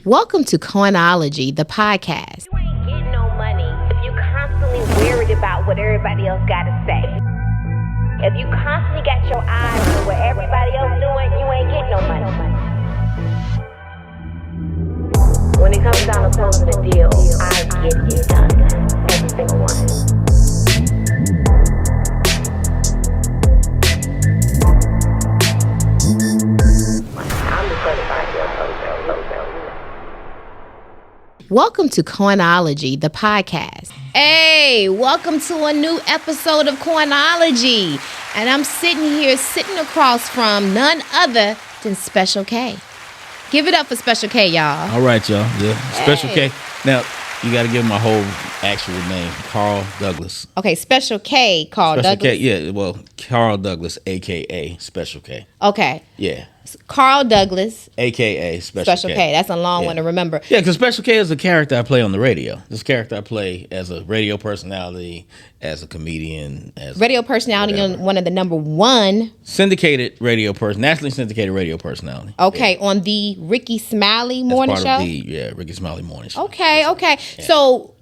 Welcome to Coinology The Podcast. You ain't getting no money if you constantly worried about what everybody else got to say. If you constantly got your eyes on what everybody else doing, you ain't getting no money. When it comes down to closing a deal, I get it done. Every single one. I'm the certified deal closer. Welcome to Coinology The Podcast. Hey, welcome to a new episode of Coinology. And I'm sitting across from none other than Special K. Give it up for Special K, y'all. All right, y'all. Yeah, Special K. Now, you got to give my whole actual name, Karl Douglas. Okay, Special K, Karl Special Douglas. K, yeah, well, Karl Douglas, a.k.a. Special K. Okay. Yeah. Karl Douglas, a.k.a. Special K. That's a long one to remember. Yeah, because Special K is a character I play on the radio. This character I play as a radio personality, as a comedian, as Radio personality on one of the number one. syndicated radio person, nationally syndicated radio personality. Okay, on the Rickey Smiley morning As show. part of the Rickey Smiley morning show. Okay. Yeah. So,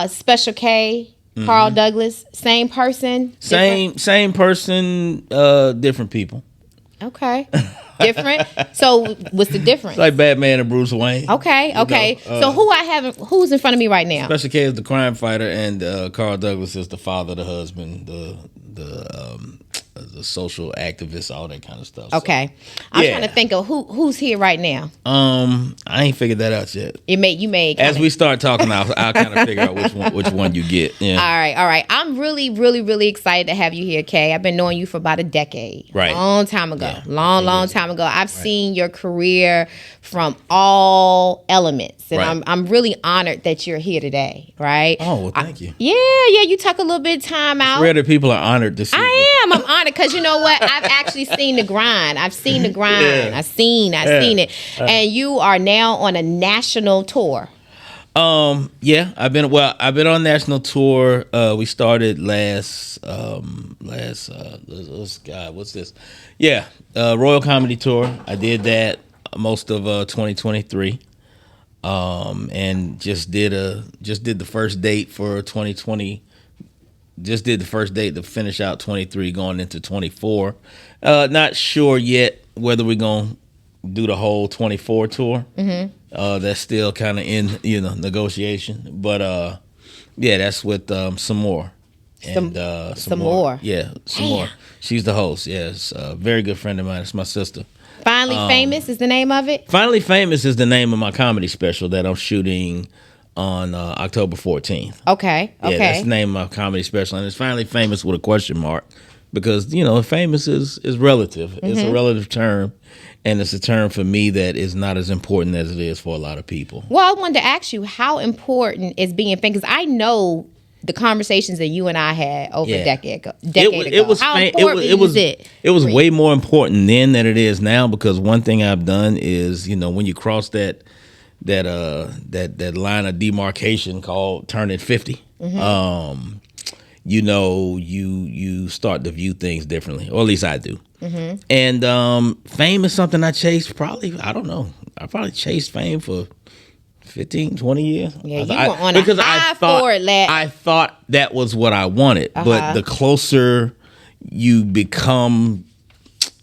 Special K, Karl Douglas, same person? Same person, different people. Okay. Different. So, what's the difference? Like Batman and Bruce Wayne. Okay. So, who's in front of me right now? Special K is the crime fighter, and Karl Douglas is the father, the husband, the social activist, all that kind of stuff. Okay. I'm trying to think of who's here right now. I ain't figured that out yet. You may. As we start talking, I'll kind of figure out which one you get. Yeah. All right. I'm really, really, really excited to have you here, Kay. I've been knowing you for about a decade. Right. Long time ago. Yeah. Long time ago. I've seen your career from all elements. And I'm really honored that you're here today, right? Oh, well, thank you. Yeah, you took a little bit of time out. It's rare that people are honored to see me. I'm honored because you know what? I've actually seen the grind. I've seen the grind. Yeah. I've seen it. And you are now on a national tour. Yeah, I've been on national tour. We started last what's this? Yeah, Royal Comedy Tour. I did that most of 2023. And just did the first date for 2020. Just did the first date to finish out 23 going into 24. Not sure yet whether we're going to do the whole 24 tour. Mm-hmm. That's still kind of in, negotiation. But, yeah, that's with some more. And some more. Yeah, some more. She's the host. Yes, a very good friend of mine. It's my sister. Finally Famous is the name of it? Finally Famous is the name of my comedy special that I'm shooting on October 14th. Okay. Yeah, that's the name of my comedy special. And it's Finally Famous with a question mark because, famous is relative. Mm-hmm. It's a relative term. And it's a term for me that is not as important as it is for a lot of people. Well, I wanted to ask you, how important is being famous? Because I know the conversations that you and I had over a decade ago. How important is it? It was way more important then than it is now because one thing I've done is, when you cross that line of demarcation called turning 50, you start to view things differently, or at least I do. Mm-hmm. And fame is something I chased probably, I don't know. I probably chased fame for 15, 20 years. Yeah, you were on a high for it, lad. I thought that was what I wanted. But the closer you become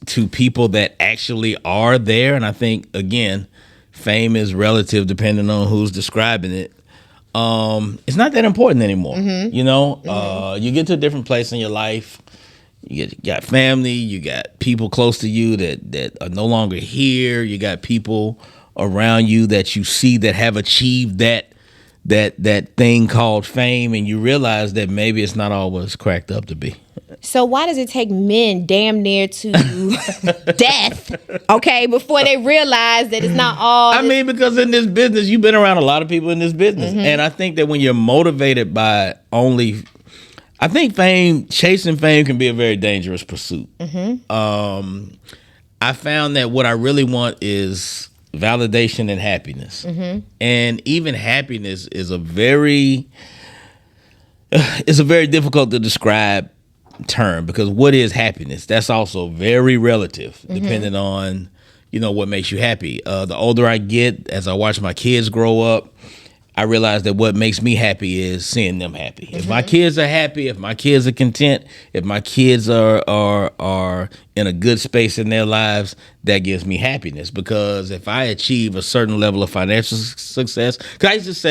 to people that actually are there, and I think, again, fame is relative depending on who's describing it, it's not that important anymore. Mm-hmm. You get to a different place in your life. You got family. You got people close to you that are no longer here. You got people around you that you see that have achieved that thing called fame, and you realize that maybe it's not all what it's cracked up to be. So why does it take men damn near to death, before they realize that it's not all? I mean, because in this business, you've been around a lot of people in this business, and I think that when you're motivated by only, I think chasing fame can be a very dangerous pursuit. Mm-hmm. I found that what I really want is validation and happiness. Mm-hmm. And even happiness is a very difficult to describe term because what is happiness? That's also very relative depending on what makes you happy. The older I get, as I watch my kids grow up, I realize that what makes me happy is seeing them happy. If my kids are happy, if my kids are content, if my kids are in a good space in their lives, that gives me happiness. Because if I achieve a certain level of financial success, because I used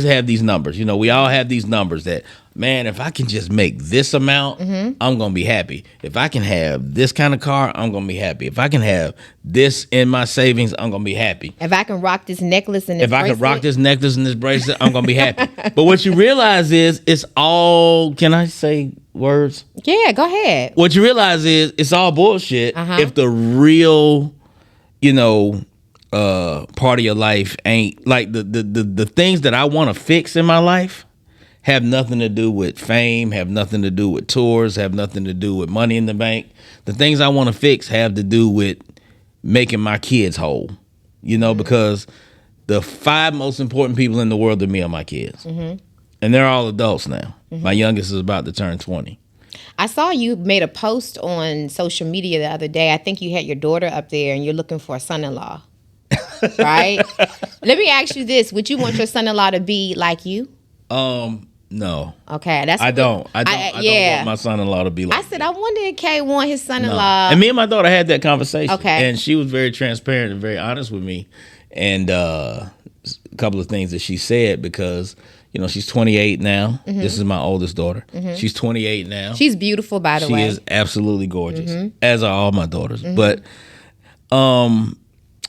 to have these numbers. We all have these numbers that, man, if I can just make this amount, I'm going to be happy. If I can have this kind of car, I'm going to be happy. If I can have this in my savings, I'm going to be happy. If I can rock this necklace and this bracelet. If I can rock this necklace and this bracelet, I'm going to be happy. But what you realize is it's all, can I say words? Yeah, go ahead. What you realize is it's all bullshit if the real, part of your life ain't, like the things that I want to fix in my life have nothing to do with fame, have nothing to do with tours, have nothing to do with money in the bank. The things I want to fix have to do with making my kids whole, because the 5 most important people in the world to me are my kids. And they're all adults now. My youngest is about to turn 20. I saw you made a post on social media the other day. I think you had your daughter up there and you're looking for a son-in-law, right? Let me ask you this. Would you want your son-in-law to be like you? No. Okay, that's I don't want my son-in-law to be like I said, I wonder if Kay want his son-in-law. No. And me and my daughter had that conversation. Okay. And she was very transparent and very honest with me. And a couple of things that she said, because, she's 28 now. This is my oldest daughter. She's 28 now. She's beautiful, by the way. She is absolutely gorgeous, as are all my daughters. But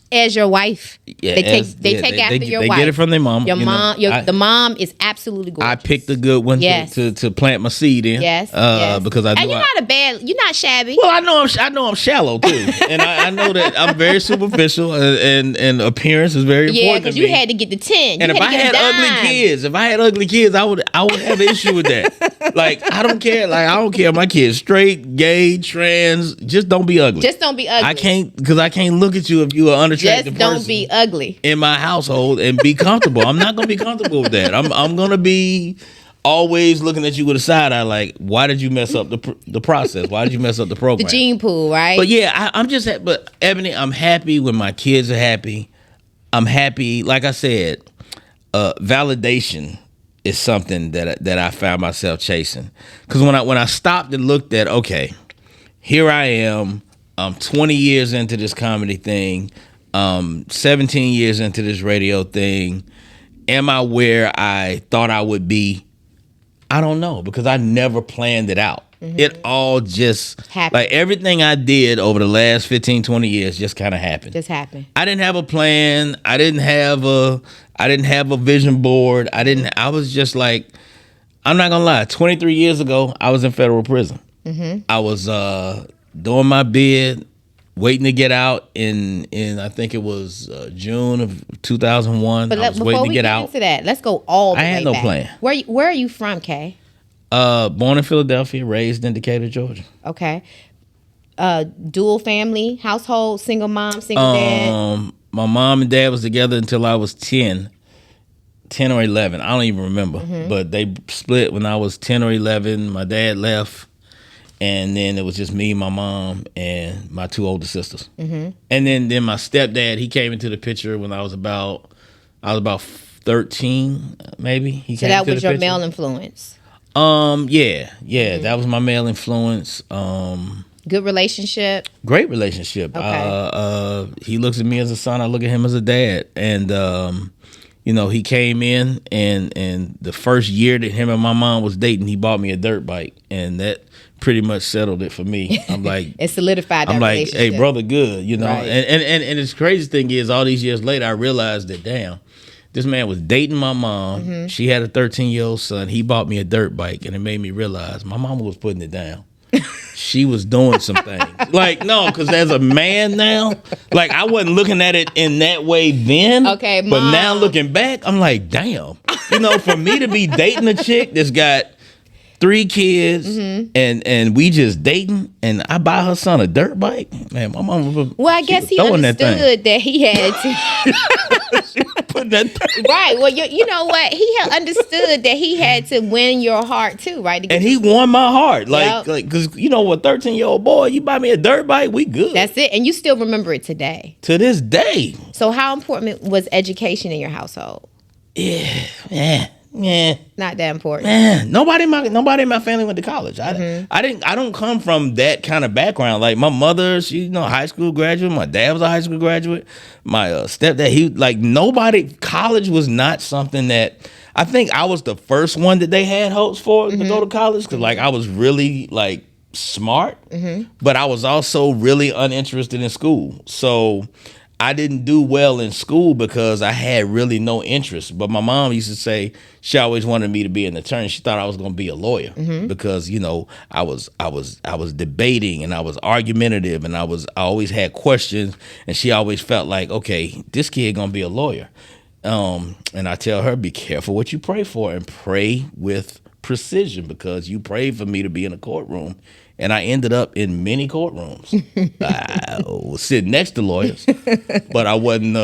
as your wife, they take after your wife. They get it from their mom. The mom is absolutely gorgeous. I picked a good one to plant my seed in. Yes, because I and you're not shabby. Well, I know I'm shallow too, and I know that I'm very superficial, and appearance is very important. Yeah, because you had to get the 10. And if I had ugly kids, I would have an issue with that. Like, I don't care. Like, I don't care if my kid's straight, gay, trans. Just don't be ugly. Just don't be ugly. I can't look at you if you are unattractive. Just don't be ugly in my household and be comfortable. I'm not gonna be comfortable with that. I'm gonna be always looking at you with a side eye, like, why did you mess up the process? Why did you mess up the program? The gene pool, right? But yeah, but Ebony, I'm happy when my kids are happy. I'm happy, like I said, validation is something that I found myself chasing. Because when I stopped and looked at, okay, here I am, I'm 20 years into this comedy thing, 17 years into this radio thing. Am I where I thought I would be? I don't know, because I never planned it out. It all just happened. Like, everything I did over the last 15, 20 years just kind of happened. Just happened. I didn't have a plan. I didn't have a vision board. I was just like, I'm not gonna lie, 23 years ago, I was in federal prison. I was doing my bid, waiting to get out in I think it was June of 2001. But I was waiting to get out. Into that, let's go all the way back. I had no plan. Where are you from, Kay? Born in Philadelphia, raised in Decatur, Georgia. Okay. Dual family household, single mom, single dad. My mom and dad was together until I was 10 or 11. I don't even remember. But they split when I was 10 or 11. My dad left. And then it was just me, my mom, and my 2 older sisters. And then my stepdad, he came into the picture when I was about 13, maybe. So that was your male influence. Yeah, that was my male influence. Good relationship. Great relationship. Okay. He looks at me as a son. I look at him as a dad. And he came in, and the first year that him and my mom was dating, he bought me a dirt bike, and that pretty much settled it for me. I'm like, it solidified that I'm like, relationship. hey, brother, good, Right. And the crazy thing is, all these years later, I realized that, damn, this man was dating my mom. She had a 13-year-old son. He bought me a dirt bike, and it made me realize my mama was putting it down. She was doing some things. Like, no, because as a man now, like, I wasn't looking at it in that way then. Okay, Mom. But now looking back, I'm like, damn. For me to be dating a chick that's got 3 kids, and we just dating, and I buy her son a dirt bike. Man, my mom. Well, I guess he understood that he had to. Put that thing. Right. Well, you know what? He had understood that he had to win your heart too, right? And he won my heart, like, because you know what, 13-year-old boy, you buy me a dirt bike, we good. That's it, and you still remember it today. To this day. So, how important was education in your household? Yeah. Not that important. Man, nobody in my family went to college. I don't come from that kind of background. Like my mother, she high school graduate. My dad was a high school graduate. My stepdad, nobody. College was not something that I think I was the first one that they had hopes for to go to college, because I was really smart, but I was also really uninterested in school. So I didn't do well in school because I had really no interest. But my mom used to say she always wanted me to be an attorney. She thought I was going to be a lawyer because I was debating, and I was argumentative, and I always had questions, and she always felt like, okay, this kid going to be a lawyer. And I tell her, be careful what you pray for, and pray with precision, because you prayed for me to be in a courtroom. And I ended up in many courtrooms. I was sitting next to lawyers, but I wasn't.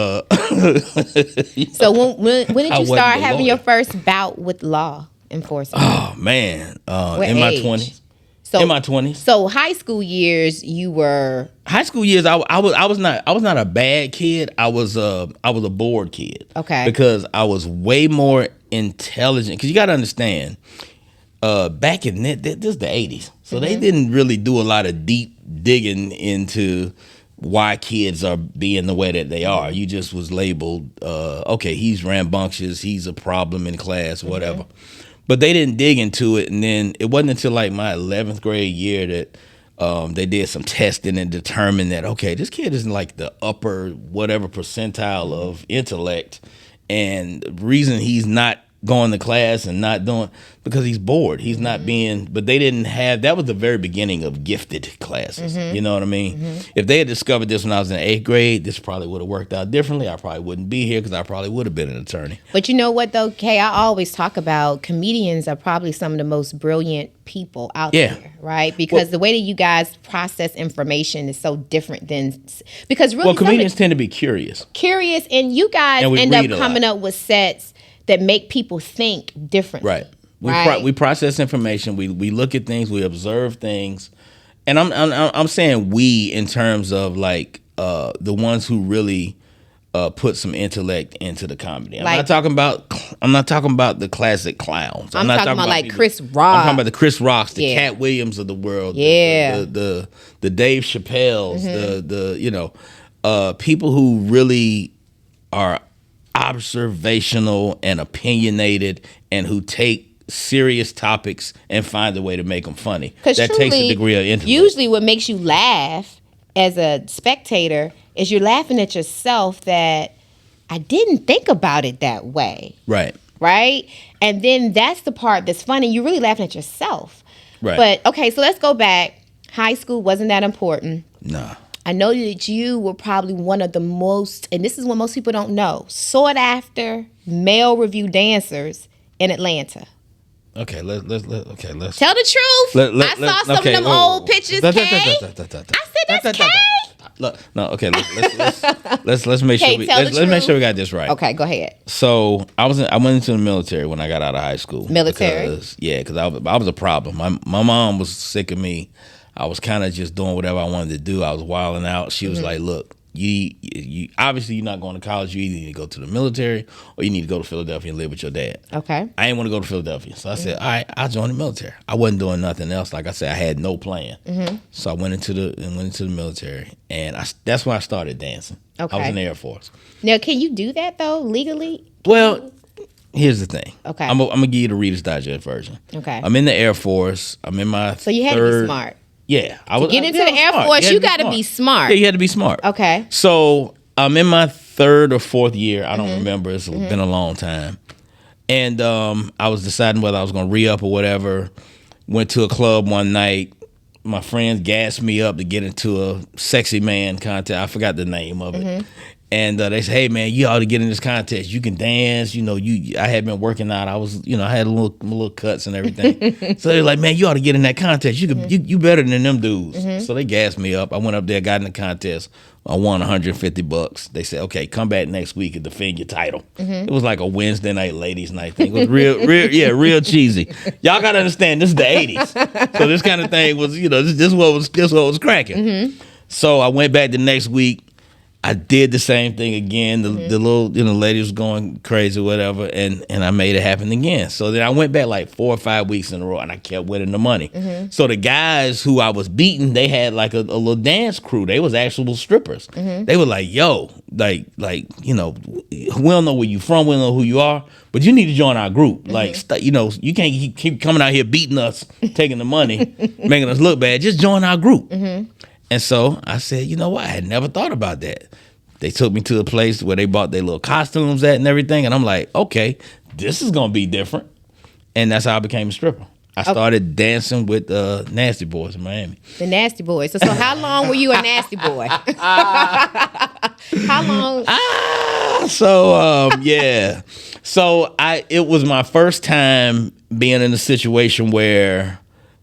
So when did you start having your first bout with law enforcement? Oh man, in my 20s. So, in my 20s. So high school years, you were. High school years, I was not a bad kid. I was a bored kid. Okay. Because I was way more intelligent. Because you got to understand. Back in this is the 80s, so they didn't really do a lot of deep digging into why kids are being the way that they are. You just was labeled, okay, he's rambunctious, he's a problem in class, whatever. But they didn't dig into it, and then it wasn't until my 11th grade year that they did some testing and determined that, okay, this kid isn't the upper whatever percentile of intellect, and the reason he's not going to class and not doing, because he's bored. He's not being, but they didn't have, that was the very beginning of gifted classes. You know what I mean? If they had discovered this when I was in 8th grade, this probably would have worked out differently. I probably wouldn't be here, because I probably would have been an attorney. But you know what though, Kay, I always talk about comedians are probably some of the most brilliant people out there, right? Because the way that you guys process information is so different than, because really comedians tend to be curious, and you guys end up coming up with sets that make people think differently. Right. We process information. We look at things. We observe things, and I'm saying we in terms of the ones who really put some intellect into the comedy. I'm not talking about the classic clowns. I'm not talking about people, Chris Rock. I'm talking about the Chris Rocks, the Cat Williams of the world. The Dave Chappelles. The people who really are observational and opinionated, and who take serious topics and find a way to make them funny. That truly, takes a degree of intellect. Usually what makes you laugh as a spectator is you're laughing at yourself, that I didn't think about it that way. Right? And then that's the part that's funny. You're really laughing at yourself. Right. But, okay, so let's go back. High school wasn't that important. Nah. I know that you were probably one of the most, and this is what most people don't know, sought after male review dancers in Atlanta. Okay, let's tell the truth. I saw some of them old pictures, Kay. I said that's Kay. Look, no, okay. Let's make sure make sure we got this right. Okay, go ahead. So I went into the military when I got out of high school. Military. Because I was a problem. My mom was sick of me. I was kind of just doing whatever I wanted to do. I was wilding out. She was like, look, you obviously you're not going to college. You either need to go to the military, or you need to go to Philadelphia and live with your dad. Okay. I didn't want to go to Philadelphia. So I said, all right, I'll join the military. I wasn't doing nothing else. Like I said, I had no plan. So I went into the military, and that's when I started dancing. Okay. I was in the Air Force. Now, can you do that, though, legally? Well, here's the thing. Okay. I'm going to give you the Reader's Digest version. Okay. I'm in the Air Force. I'm in my So you had to be smart. Yeah. To get into the Air Force, you got to be smart. Yeah, you had to be smart. Okay. So I'm in my 3rd or 4th year. I don't remember. It's been a long time. And I was deciding whether I was going to re-up or whatever. Went to a club one night. My friends gassed me up to get into a sexy man contest. I forgot the name of it. And they say, hey man, you ought to get in this contest. You can dance. I had been working out. I was, I had little cuts and everything. So they're like, man, you ought to get in that contest. You better than them dudes. So they gassed me up. I went up there, got in the contest. I won $150. They said, okay, come back next week and defend your title. It was like a Wednesday night, ladies' night thing. It was real cheesy. Y'all gotta understand, this is the '80s. So this kind of thing was, this what was cracking. So I went back the next week. I did the same thing again. The little, lady was going crazy, whatever, and I made it happen again. So then I went back like 4 or 5 weeks in a row, and I kept winning the money. So the guys who I was beating, they had like a little dance crew. They was actual strippers. They were like, yo, like we don't know where you from, we don't know who you are, but you need to join our group. Like, you can't keep coming out here beating us, taking the money, making us look bad. Just join our group. And so I said, you know what? I had never thought about that. They took me to a place where they bought their little costumes at and everything. And I'm like, okay, this is going to be different. And that's how I became a stripper. I started dancing with Nasty Boys in Miami. The Nasty Boys. So how long were you a Nasty Boy? How long? So it was my first time being in a situation where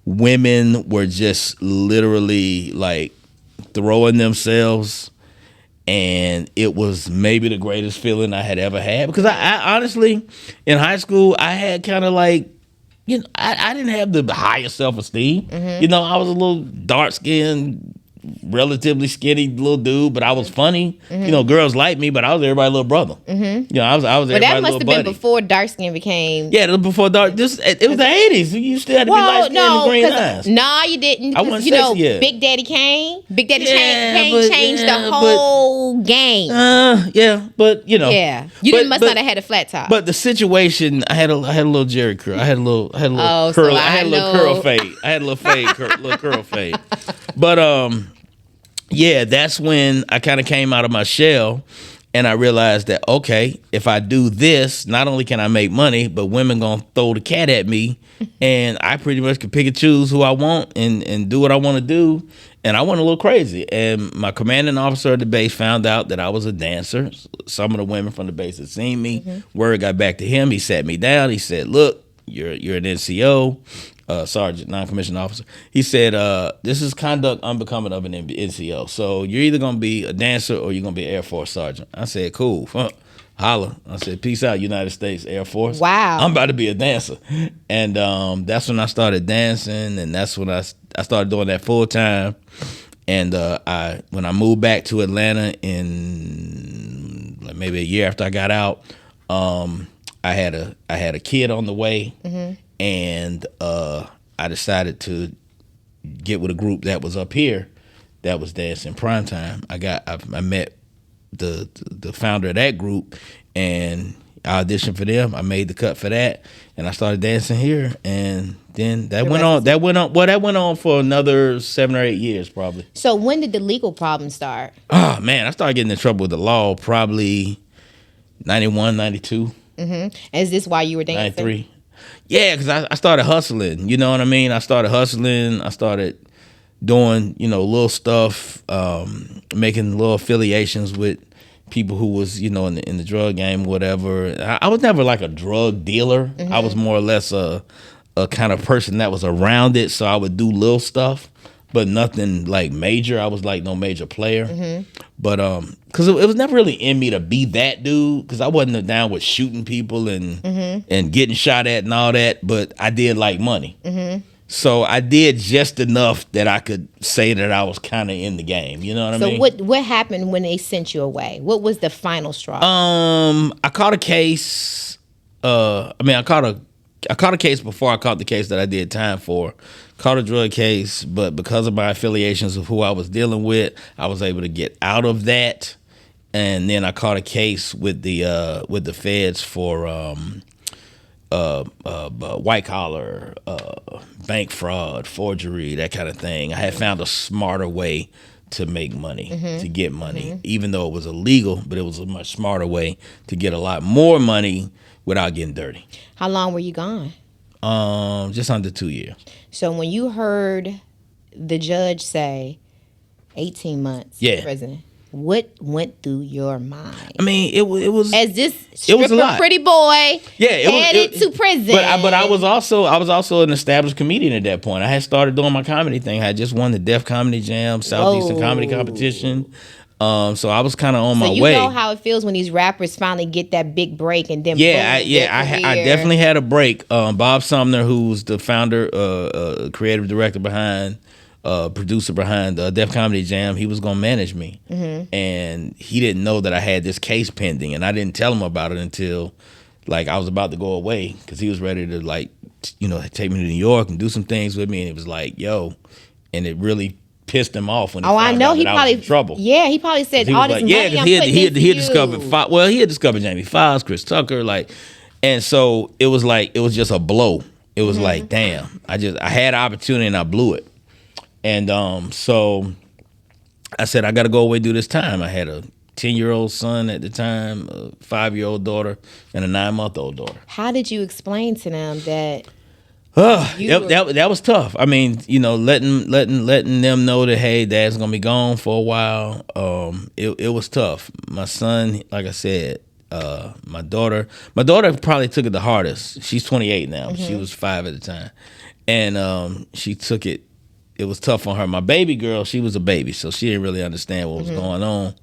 women were just literally like throwing themselves, and it was maybe the greatest feeling I had ever had, because I honestly, in high school, I had kind of like, I didn't have the highest self-esteem. I was a little dark-skinned, relatively skinny little dude, but I was funny. Girls liked me, but I was everybody's little brother. I was everybody's little buddy. But that must have been before dark skin became. Yeah, before dark. It was the '80s. You still had to be light skinned and green eyes. No, you didn't. I wasn't sexy yet. Big Daddy Kane. Kane changed the whole game. But Yeah, you must not have had a flat top. But the situation, I had a little Jerry curl. I had a little curl. I had a little curl fade. I had a little curl fade. But that's when I kind of came out of my shell, and I realized that, okay, if I do this, not only can I make money, but women gonna throw the cat at me, and I pretty much can pick and choose who I want and do what I want to do. And I went a little crazy. And my commanding officer at the base found out that I was a dancer. Some of the women from the base had seen me. Word got back to him. He sat me down. He said, look, you're an NCO. Sergeant, non-commissioned officer. He said, this is conduct unbecoming of an NCO. So you're either going to be a dancer or you're going to be an Air Force sergeant. I said, cool. Holla. I said, peace out, United States Air Force. Wow. I'm about to be a dancer. And that's when I started dancing, and that's when I started doing that full time. And when I moved back to Atlanta in like maybe a year after I got out, I had a kid on the way. And I decided to get with a group that was up here that was dancing primetime. I met the founder of that group, and I auditioned for them. I made the cut for that, and I started dancing here. And then that went on for another 7 or 8 years probably. So when did the legal problem start? Oh man, I started getting in trouble with the law probably 91, 92. Is this why you were dancing? 93. Yeah, because I started hustling. You know what I mean? I started hustling. I started doing, little stuff, making little affiliations with people who was, in the drug game, whatever. I was never like a drug dealer. I was more or less a kind of person that was around it. So I would do little stuff, but nothing like major. I was like no major player. But because it was never really in me to be that dude, because I wasn't down with shooting people and getting shot at and all that. But I did like money. So I did just enough that I could say that I was kind of in the game. You know what I mean? So what happened when they sent you away? What was the final straw? I caught a case. I caught a case before I caught the case that I did time for. Caught a drug case, but because of my affiliations of who I was dealing with, I was able to get out of that. And then I caught a case with the feds for white collar, bank fraud, forgery, that kind of thing. I had found a smarter way to make money, to get money, even though it was illegal, but it was a much smarter way to get a lot more money without getting dirty. How long were you gone? Just under 2 years. So when you heard the judge say 18 months in prison, What went through your mind? I mean, it was as this it was a stripper lot. Pretty boy headed to prison. But I was also an established comedian at that point. I had started doing my comedy thing. I had just won the Def Comedy Jam, Southeastern Comedy Competition. So I was kind of on my way. So you know how it feels when these rappers finally get that big break and then I definitely had a break. Bob Sumner, who was the founder, creative director behind, producer behind Def Comedy Jam, he was gonna manage me, and he didn't know that I had this case pending, and I didn't tell him about it until like I was about to go away because he was ready to take me to New York and do some things with me, and it was like, yo, and it really pissed him off when he found out that I was in trouble. Yeah, he probably said all this money I'm he putting had discovered he had discovered Jamie Foxx, Chris Tucker, and so it was just a blow. It was like, damn, I had an opportunity and I blew it. And so I said, I got to go away do this time. I had a 10-year-old son at the time, a 5-year-old daughter, and a 9-month-old daughter. How did you explain to them that? That was tough. I mean, letting them know that, hey, Dad's gonna be gone for a while. It was tough. My son, like I said, my daughter probably took it the hardest. She's 28 now. She was 5 at the time, and she took it. It was tough on her. My baby girl, she was a baby, so she didn't really understand what was going on.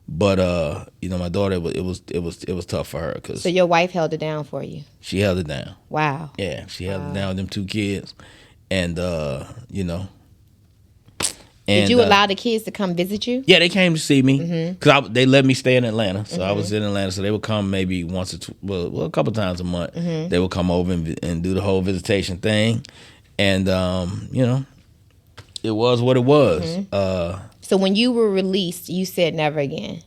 But my daughter, it was tough for her. So your wife held it down for you. She held it down. Wow. Yeah, she held it down with them 2 kids, and Did you allow the kids to come visit you? Yeah, they came to see me because they let me stay in Atlanta. So I was in Atlanta, so they would come maybe once or a couple times a month. They would come over and do the whole visitation thing, and it was what it was. So when you were released, you said never again.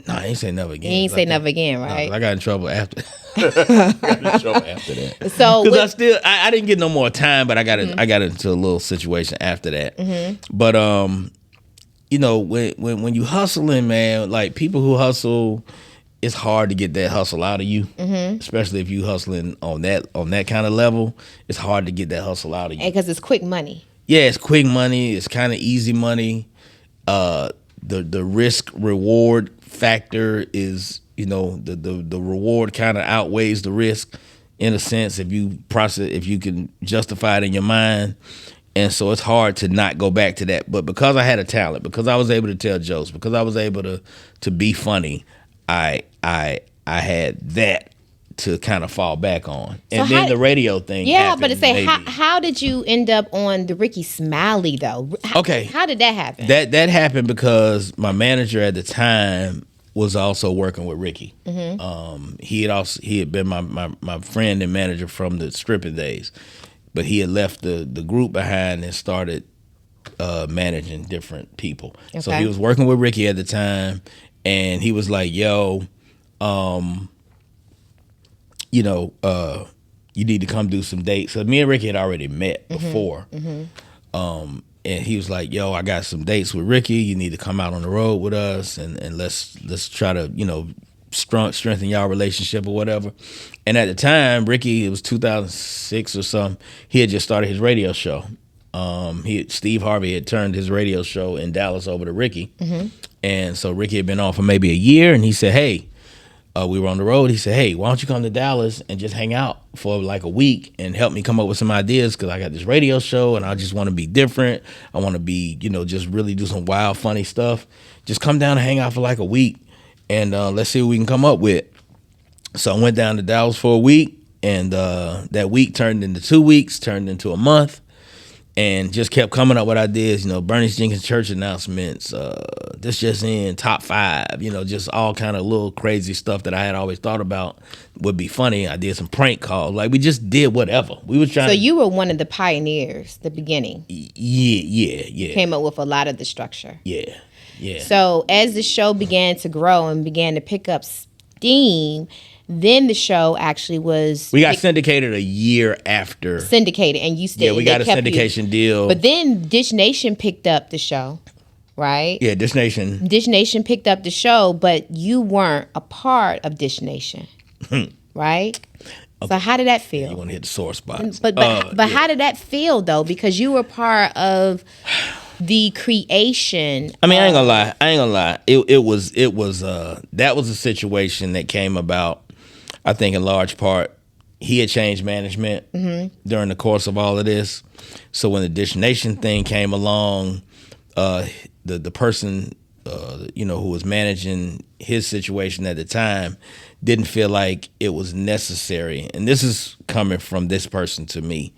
No, I ain't say never again. You ain't say never again, right? No, I got in trouble after. That. So because I didn't get no more time, but I got into a little situation after that. But when you hustling, man, like people who hustle, it's hard to get that hustle out of you, especially if you hustling on that kind of level. It's hard to get that hustle out of you because it's quick money. Yeah, it's quick money. It's kind of easy money. The risk reward factor is, the reward kind of outweighs the risk in a sense if you can justify it in your mind. And so it's hard to not go back to that. But because I had a talent, because I was able to tell jokes, because I was able to be funny, I had that to kind of fall back on. And then the radio thing happened. But to say, how did you end up on the Rickey Smiley, though? Okay. How did that happen? That happened because my manager at the time was also working with Rickey. He had been my friend and manager from the stripping days. But he had left the group behind and started managing different people. Okay. So he was working with Rickey at the time, and he was like, yo, you need to come do some dates. So me and Rickey had already met before. And he was like, yo, I got some dates with Rickey. You need to come out on the road with us and let's try to, strengthen y'all relationship or whatever. And at the time, Rickey, it was 2006 or something, he had just started his radio show. Steve Harvey had turned his radio show in Dallas over to Rickey. And so Rickey had been on for maybe a year, and he said, hey, we were on the road. He said, hey, why don't you come to Dallas and just hang out for like a week and help me come up with some ideas, because I got this radio show and I just want to be different. I want to be, just really do some wild, funny stuff. Just come down and hang out for like a week, and let's see what we can come up with. So I went down to Dallas for a week, and that week turned into 2 weeks, turned into a month, and just kept coming up with ideas, Bernie Jenkins church announcements, this just in, top 5, just all kind of little crazy stuff that I had always thought about would be funny. I did some prank calls. Like, we just did whatever. We was trying. So you were one of the pioneers, the beginning. Yeah. Came up with a lot of the structure. Yeah. So as the show began to grow and began to pick up steam, then the show actually was... We got syndicated a year after. Syndicated, and you stayed. Yeah, we got a syndication deal. But then Dish Nation picked up the show, right? Yeah, Dish Nation. Dish Nation picked up the show, but you weren't a part of Dish Nation, right? Okay. So how did that feel? You want to hit the sore spots. But how did that feel, though? Because you were part of the creation. I mean, I ain't gonna lie. It was that was a situation that came about, I think, in large part. He had changed management during the course of all of this. So when the Dish Nation thing came along, the person who was managing his situation at the time didn't feel like it was necessary. And this is coming from this person to me.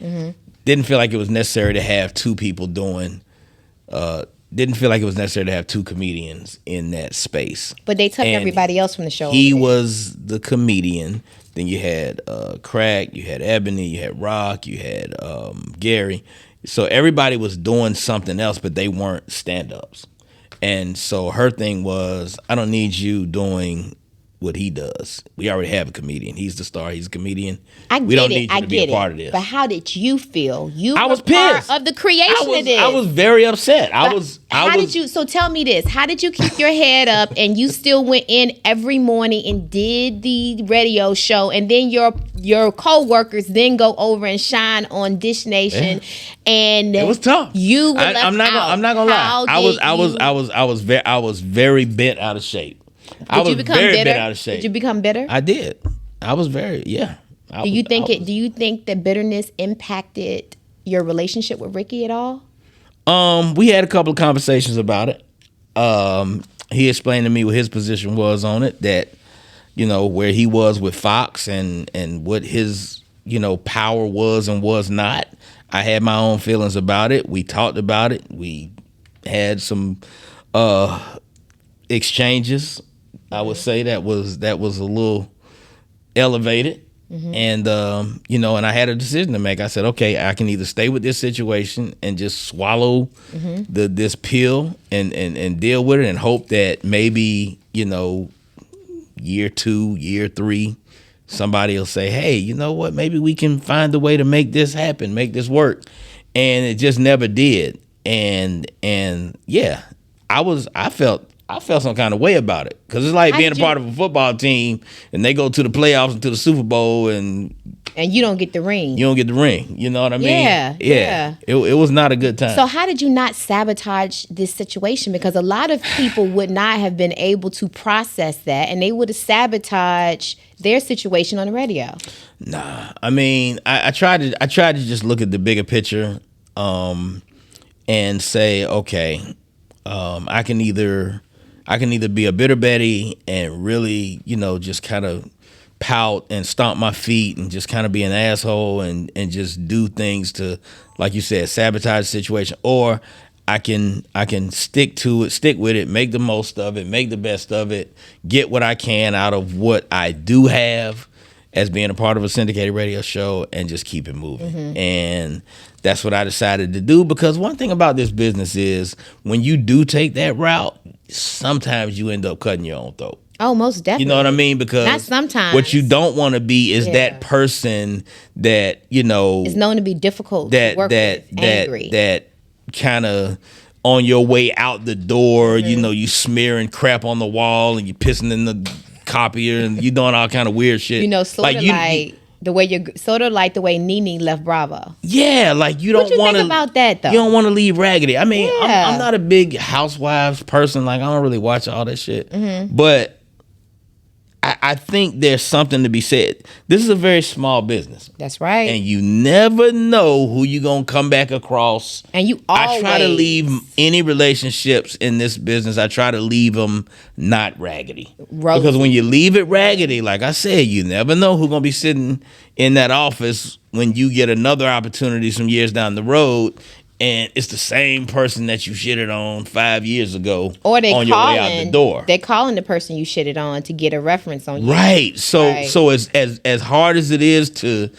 Didn't feel like it was necessary to have two people doing. Didn't feel like it was necessary to have two comedians in that space. But they took everybody else from the show. He was the comedian. Then you had Crack, you had Ebony, you had Rock, you had Gary. So everybody was doing something else, but they weren't stand-ups. And so her thing was, I don't need you doing what he does. We already have a comedian. He's the star. He's a comedian. We don't need you to be a part of this. But how did you feel? I was pissed. Part of the creation of this. I was very upset. So tell me this. How did you keep your head up and you still went in every morning and did the radio show, and then your co-workers then go over and shine on Dish Nation, and it was tough. You were left out. I'm not gonna lie. I was very bent out of shape. Did you become bitter? Did you become bitter? I did. I was very, yeah. Do you think that bitterness impacted your relationship with Rickey at all? We had a couple of conversations about it. He explained to me what his position was on it, that, where he was with Fox and what his, power was and was not. I had my own feelings about it. We talked about it. We had some exchanges. I would say that was a little elevated. And, and I had a decision to make. I said, okay, I can either stay with this situation and just swallow this pill and deal with it and hope that maybe, year 2, year 3, somebody will say, hey, you know what, maybe we can find a way to make this happen, make this work. And it just never did. And yeah, I felt some kind of way about it, because it's like being a part of a football team and they go to the playoffs and to the Super Bowl and you don't get the ring. You don't get the ring. You know what I mean? Yeah. It was not a good time. So how did you not sabotage this situation? Because a lot of people would not have been able to process that, and they would have sabotaged their situation on the radio. Nah, I mean, I tried to just look at the bigger picture, and say, okay, I can either be a bitter Betty and really, just kind of pout and stomp my feet and just kind of be an asshole and just do things to, like you said, sabotage the situation, or I can stick with it, make the most of it, make the best of it, get what I can out of what I do have as being a part of a syndicated radio show, and just keep it moving. And that's what I decided to do, because one thing about this business is when you do take that route, sometimes you end up cutting your own throat. Oh, most definitely. You know what I mean? Because not sometimes. What you don't want to be is that person that, is known to be difficult to work with, angry. That kind of on your way out the door, you smearing crap on the wall and you pissing in the copier and you doing all kind of weird shit. The way the way Nene left Bravo. Yeah, like you don't want to. What you think about that though? You don't want to leave raggedy. I mean, I'm not a big Housewives person. Like, I don't really watch all that shit. But I think there's something to be said. This is a very small business. That's right. And you never know who you're going to come back across. And I try to leave any relationships in this business, I try to leave them not raggedy. Because when you leave it raggedy, like I said, you never know who's going to be sitting in that office when you get another opportunity some years down the road. And it's the same person that you shitted on 5 years ago, or on your way out the door. They're calling the person you shitted on to get a reference on you. Right. So as hard as it is to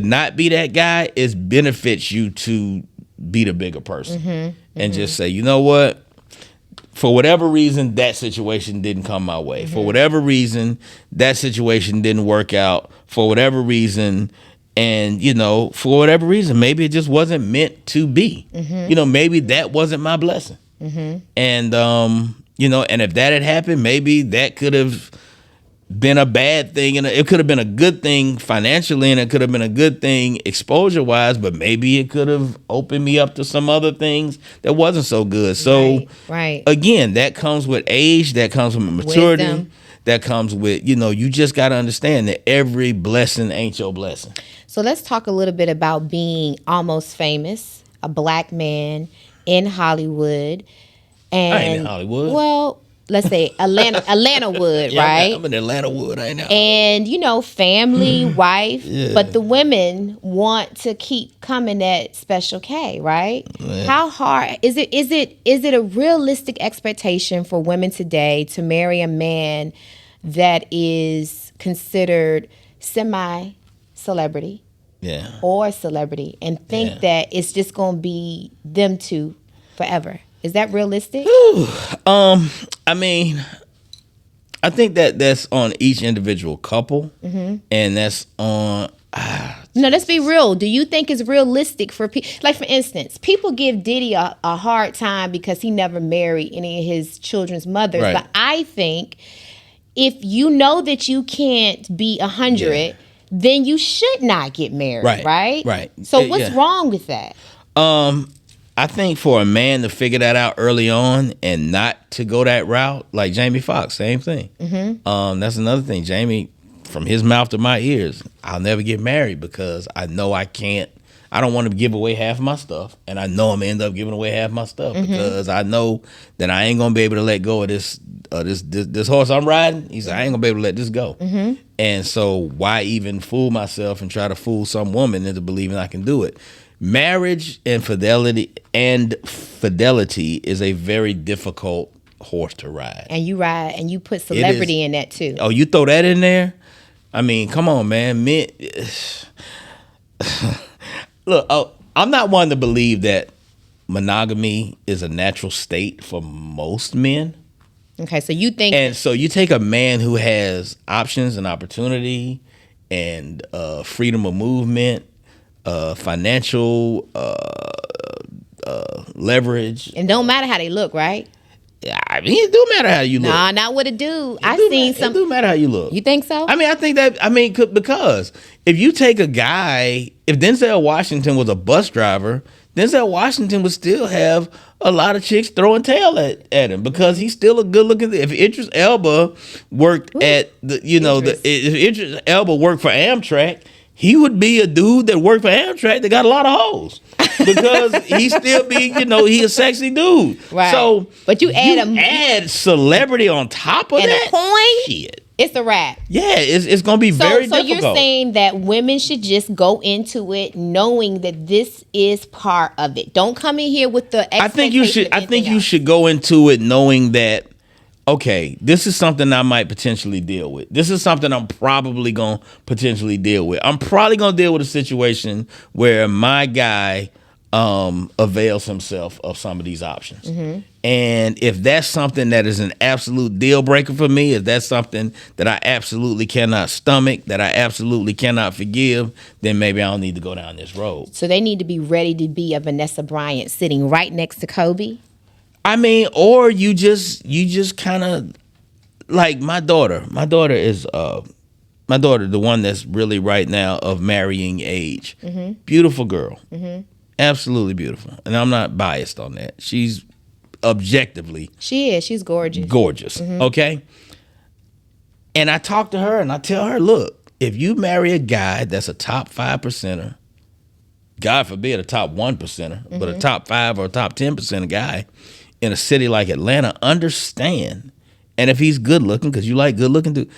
not be that guy, it benefits you to be the bigger person and just say, you know what? For whatever reason, that situation didn't come my way. For whatever reason, that situation didn't work out. For whatever reason. And, for whatever reason, maybe it just wasn't meant to be. Maybe that wasn't my blessing. And, and if that had happened, maybe that could have been a bad thing, and it could have been a good thing financially, and it could have been a good thing exposure wise, but maybe it could have opened me up to some other things that wasn't so good. So right. Again, that comes with age, that comes with maturity, Wisdom. that comes with, you just got to understand that every blessing ain't your blessing. So let's talk a little bit about being almost famous, a black man in Hollywood. And I ain't in Hollywood. Well, let's say Atlanta Wood, Yeah, right? I'm in Atlanta Wood right now. And family, wife, Yeah. but the women want to keep coming at Special K, right? Yeah. How hard is it? Is it a realistic expectation for women today to marry a man that is considered semi-celebrity, or celebrity, and think that it's just going to be them two forever? Is that realistic? I mean, I think that's on each individual couple, and that's on. No, let's be real. Do you think it's realistic for people? Like, for instance, people give Diddy a hard time because he never married any of his children's mothers. Right. But I think if you know that you can't be 100, then you should not get married, right? Right. So what's wrong with that? I think for a man to figure that out early on and not to go that route, like Jamie Foxx, same thing. That's another thing. Jamie, from his mouth to my ears, I'll never get married because I know I can't. I don't want to give away half of my stuff, and I know I'm gonna end up giving away half my stuff because I know that I ain't gonna be able to let go of this horse I'm riding. He said I ain't gonna be able to let this go, and so why even fool myself and try to fool some woman into believing I can do it? Marriage and fidelity is a very difficult horse to ride. And you put celebrity in that too. Oh, you throw that in there? I mean, come on, man. Men, look, I'm not one to believe that monogamy is a natural state for most men. Okay, so you think... And so you take a man who has options and opportunity and freedom of movement, financial leverage. And don't matter how they look, right? I mean, it do matter how you look. Nah, not what it do. It do matter how you look. You think so? I mean, because if you take a guy, if Denzel Washington was a bus driver, Denzel Washington would still have a lot of chicks throwing tail at him because he's still a good looking. If Idris Elba worked if Idris Elba worked for Amtrak, he would be a dude that worked for Amtrak that got a lot of hoes because he still be, he a sexy dude. Right. So, but you add celebrity on top of and that, a coin. Shit. It's a wrap. Yeah, it's going to be very difficult. So you're saying that women should just go into it knowing that this is part of it. Don't come in here with the expectation. I think you should go into it knowing that, okay, this is something I might potentially deal with. This is something I'm probably going to potentially deal with. I'm probably going to deal with a situation where my guy avails himself of some of these options. And if that's something that is an absolute deal breaker for me, if that's something that I absolutely cannot stomach, that I absolutely cannot forgive, then maybe I don't need to go down this road. So they need to be ready to be a Vanessa Bryant sitting right next to Kobe? I mean, or you just kind of like my daughter. My daughter, the one that's really right now of marrying age. Beautiful girl. Absolutely beautiful. And I'm not biased on that. She's objectively. She is. She's gorgeous. Gorgeous. Okay. And I talk to her and I tell her, look, if you marry a guy that's a top 5%er, God forbid a top 1%er, but a top 5 or a top 10% guy in a city like Atlanta, understand. And if he's good looking, because you like good looking dude,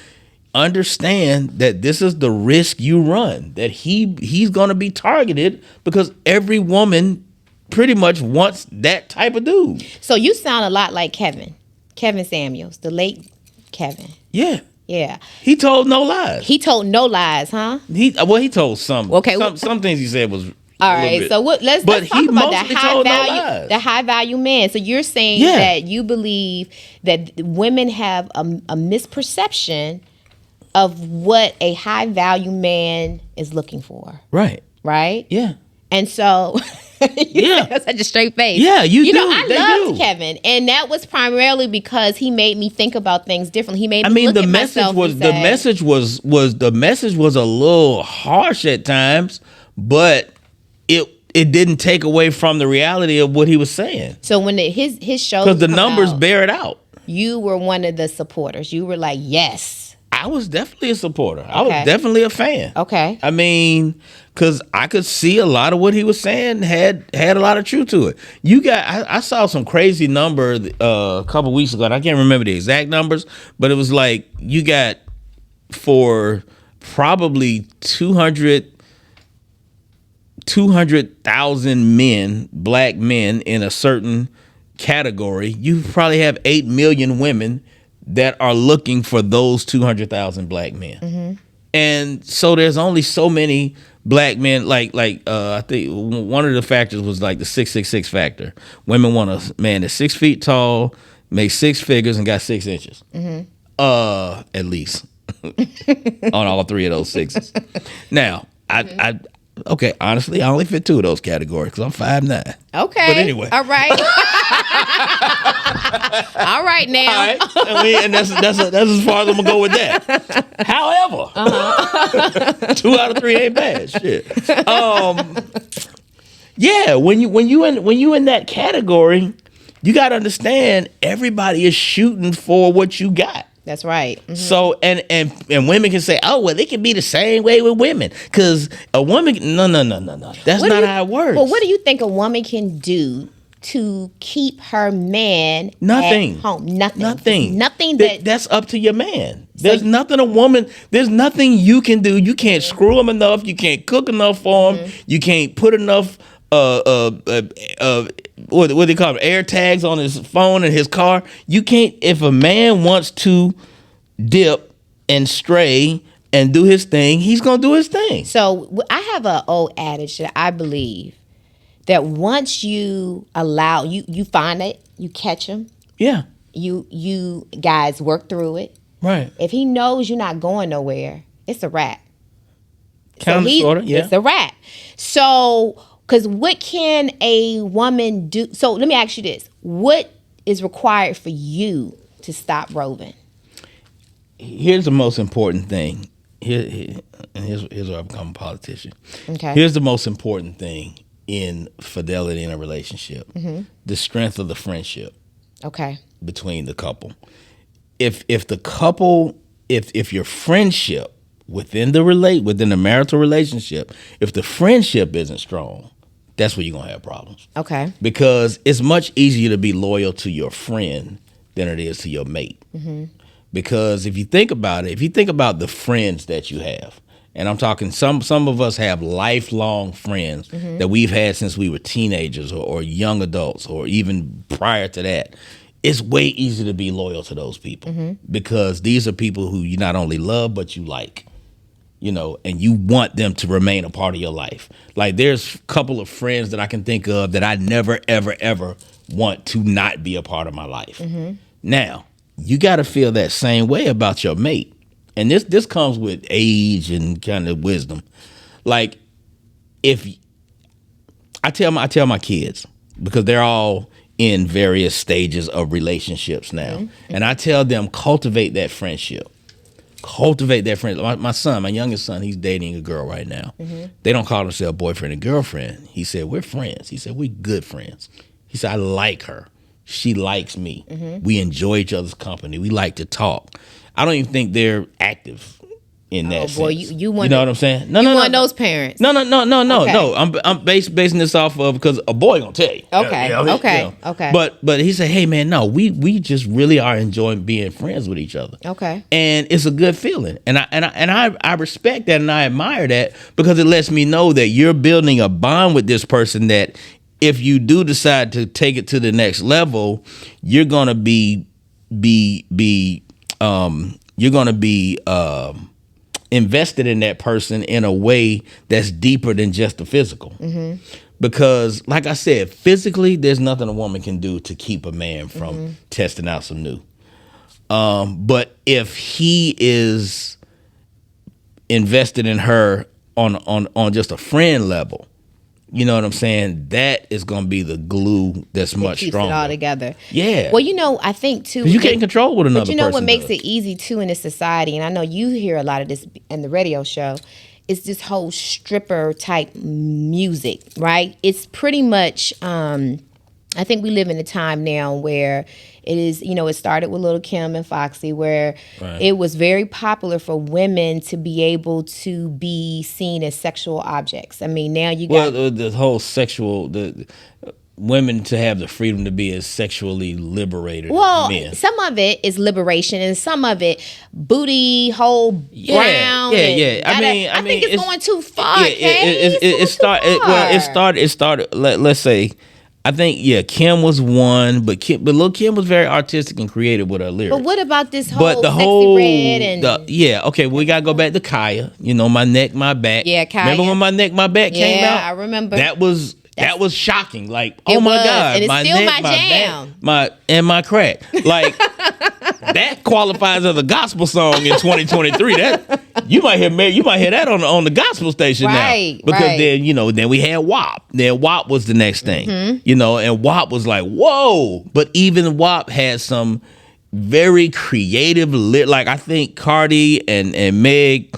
understand that this is the risk you run, that he's going to be targeted because every woman pretty much wants that type of dude. So you sound a lot like Kevin Samuels, the late Kevin. Yeah. Yeah. He told no lies. He told no lies, huh? He told some. Okay. Some things he said was all right. So let's talk about the high value man. So you're saying that you believe that women have a misperception of what a high value man is looking for. Right. Right? Yeah. And so Yeah. Such a straight face. Yeah, you do. I They loved do. Kevin, and that was primarily because he made me think about things differently. He made me look the at message myself was and the say, message was a little harsh at times, but it didn't take away from the reality of what he was saying. So when his show, Because the numbers bear it out. You were one of the supporters. You were like, yes. I was definitely a supporter. I was Okay. definitely a fan. Okay. I mean, because I could see a lot of what he was saying had a lot of truth to it. I saw some crazy number a couple weeks ago, and I can't remember the exact numbers, but it was like you got for probably 200,000 men, black men in a certain category, you probably have 8 million women that are looking for those 200,000 black men. Mm-hmm. And so there's only so many black men, like I think one of the factors was like the 666 factor. Women want a man that's 6 feet tall, makes 6 figures, and got 6 inches. Mm-hmm. At least on all 3 of those sixes. Now, okay, honestly, I only fit 2 of those categories because I'm 5'9". Okay. But anyway. All right. All right now. All right. And that's as far as I'm gonna go with that. However, 2 out of 3 ain't bad. Shit. Yeah, when you in that category, you gotta understand everybody is shooting for what you got. That's right. Mm-hmm. So and women can say, oh well, it can be the same way with women because a woman. No. That's not how it works. Well, what do you think a woman can do to keep her man Nothing. at home? Nothing. Nothing. That's up to your man. There's nothing there's nothing you can do. You can't screw him enough. You can't cook enough for him. Mm-hmm. You can't put enough what do they call it? Air tags on his phone and his car. You can't. If a man wants to dip and stray and do his thing, he's gonna do his thing. So I have an old adage that I believe that once you allow you find it, you catch him. Yeah. You guys work through it. Right. If he knows you're not going nowhere, it's a wrap. Kind of, sort of, yeah. It's a wrap. So, because what can a woman do? So let me ask you this: what is required for you to stop roving? Here's the most important thing. Here's where I've become a politician. Okay. Here's the most important thing in fidelity in a relationship: the strength of the friendship. Okay. Between the couple. If the couple, if your friendship within the marital relationship, if the friendship isn't strong, that's where you're gonna have problems. Okay. Because it's much easier to be loyal to your friend than it is to your mate. Mm-hmm. Because if you think about it, if you think about the friends that you have, and I'm talking some of us have lifelong friends that we've had since we were teenagers or young adults or even prior to that. It's way easier to be loyal to those people because these are people who you not only love, but you like, and you want them to remain a part of your life. Like there's a couple of friends that I can think of that I never, ever, ever want to not be a part of my life. Mm-hmm. Now, you got to feel that same way about your mate. And this comes with age and kind of wisdom. Like if I tell my kids, because they're all in various stages of relationships now. Mm-hmm. And I tell them, cultivate that friendship. Cultivate that friendship. My youngest son, he's dating a girl right now. Mm-hmm. They don't call themselves boyfriend and girlfriend. He said, we're friends. He said, we're good friends. He said, I like her. She likes me. Mm-hmm. We enjoy each other's company. We like to talk. I don't even think they're active in that sense. Boy, you want know what I'm saying? No, want those parents. No. Okay. No. I'm basing this off of because a boy gonna tell you. Okay. Okay. But he said, hey man, no, we just really are enjoying being friends with each other. Okay. And it's a good feeling, and I respect that and I admire that because it lets me know that you're building a bond with this person that if you do decide to take it to the next level, you're gonna be invested in that person in a way that's deeper than just the physical. Mm-hmm. Because, like I said, physically, there's nothing a woman can do to keep a man from testing out some new. But if he is invested in her on just a friend level, You know what I'm saying? That is going to be the glue that's much keeps stronger. It all together. Yeah. Well, I think too. You can't control what another person But what makes does. it easy too in this society, and I know you hear a lot of this in the radio show, is this whole stripper type music, right? It's pretty much. I think we live in a time now where it is, it started with Lil' Kim and Foxy, where it was very popular for women to be able to be seen as sexual objects. I mean, now you got... Well, the whole women to have the freedom to be as sexually liberated as men. Some of it is liberation, and some of it booty hole brown. Yeah. I think it's going too far. It started. Let's say. I think Kim was one, but Lil' Kim was very artistic and creative with her lyrics. But what about this whole Sexy Red and okay, we gotta go back to Kaya. My neck, my back. Yeah, Kaya. Remember when my neck, my back came out? Yeah, I remember. That was shocking. Like, oh my God, and it's my still neck, my jam. back, my crack. Like that qualifies as a gospel song in 2023. That you might hear that on the gospel station now, because then we had WAP. Then WAP was the next thing, and WAP was like, whoa. But even WAP had some very creative like I think Cardi and Meg.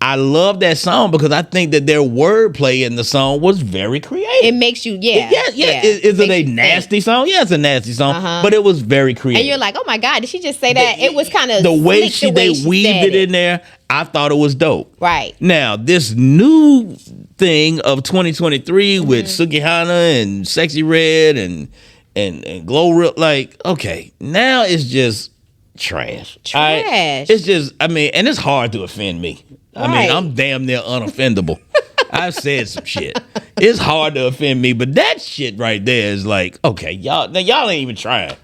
I love that song because I think that their wordplay in the song was very creative. It makes you, Yeah. Is it a nasty song? Yeah, it's a nasty song, but it was very creative. And you're like, oh my God, did she just say that? It was kind of the way they weaved it in there. I thought it was dope. Right. Now, this new thing of 2023 with Sukihana and Sexy Red and Glow Real, like, okay, now it's just trash. It's just, and it's hard to offend me. I'm damn near unoffendable. I've said some shit. It's hard to offend me, but that shit right there is like, okay, y'all ain't even trying.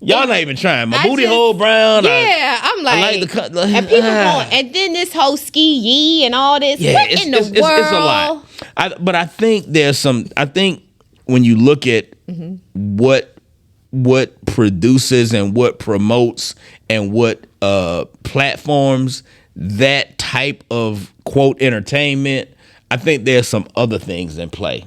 Y'all not even trying. My booty hole brown. Yeah, I'm like, I like the cut. And people going, and then this whole ski yee and all this. Yeah, what in the world? It's a lot. But I think there's some. I think when you look at what produces and what promotes and what platforms that type of quote entertainment, I think there's some other things in play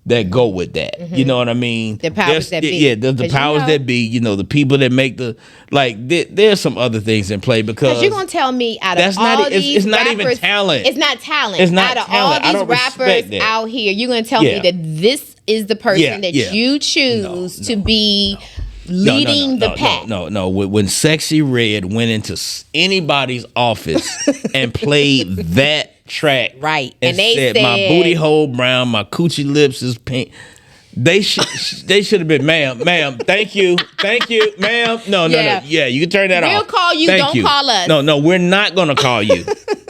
that go with that. You know what I mean? The powers that be. Yeah, there's the powers that be, the people that make there's some other things in play because you're going to tell me out of that's all not, these it's rappers. not even talent. It's not talent. It's not out of talent. all these rappers out here, you're going to tell me that this is the person that you choose to be leading the pack. No. When Sexy Red went into anybody's office and played that track, right, and they said my booty hole brown, my coochie lips is pink. They should have been, ma'am, thank you, ma'am. No. Yeah, you can turn that off. We'll call you. Don't call us. No, we're not gonna call you.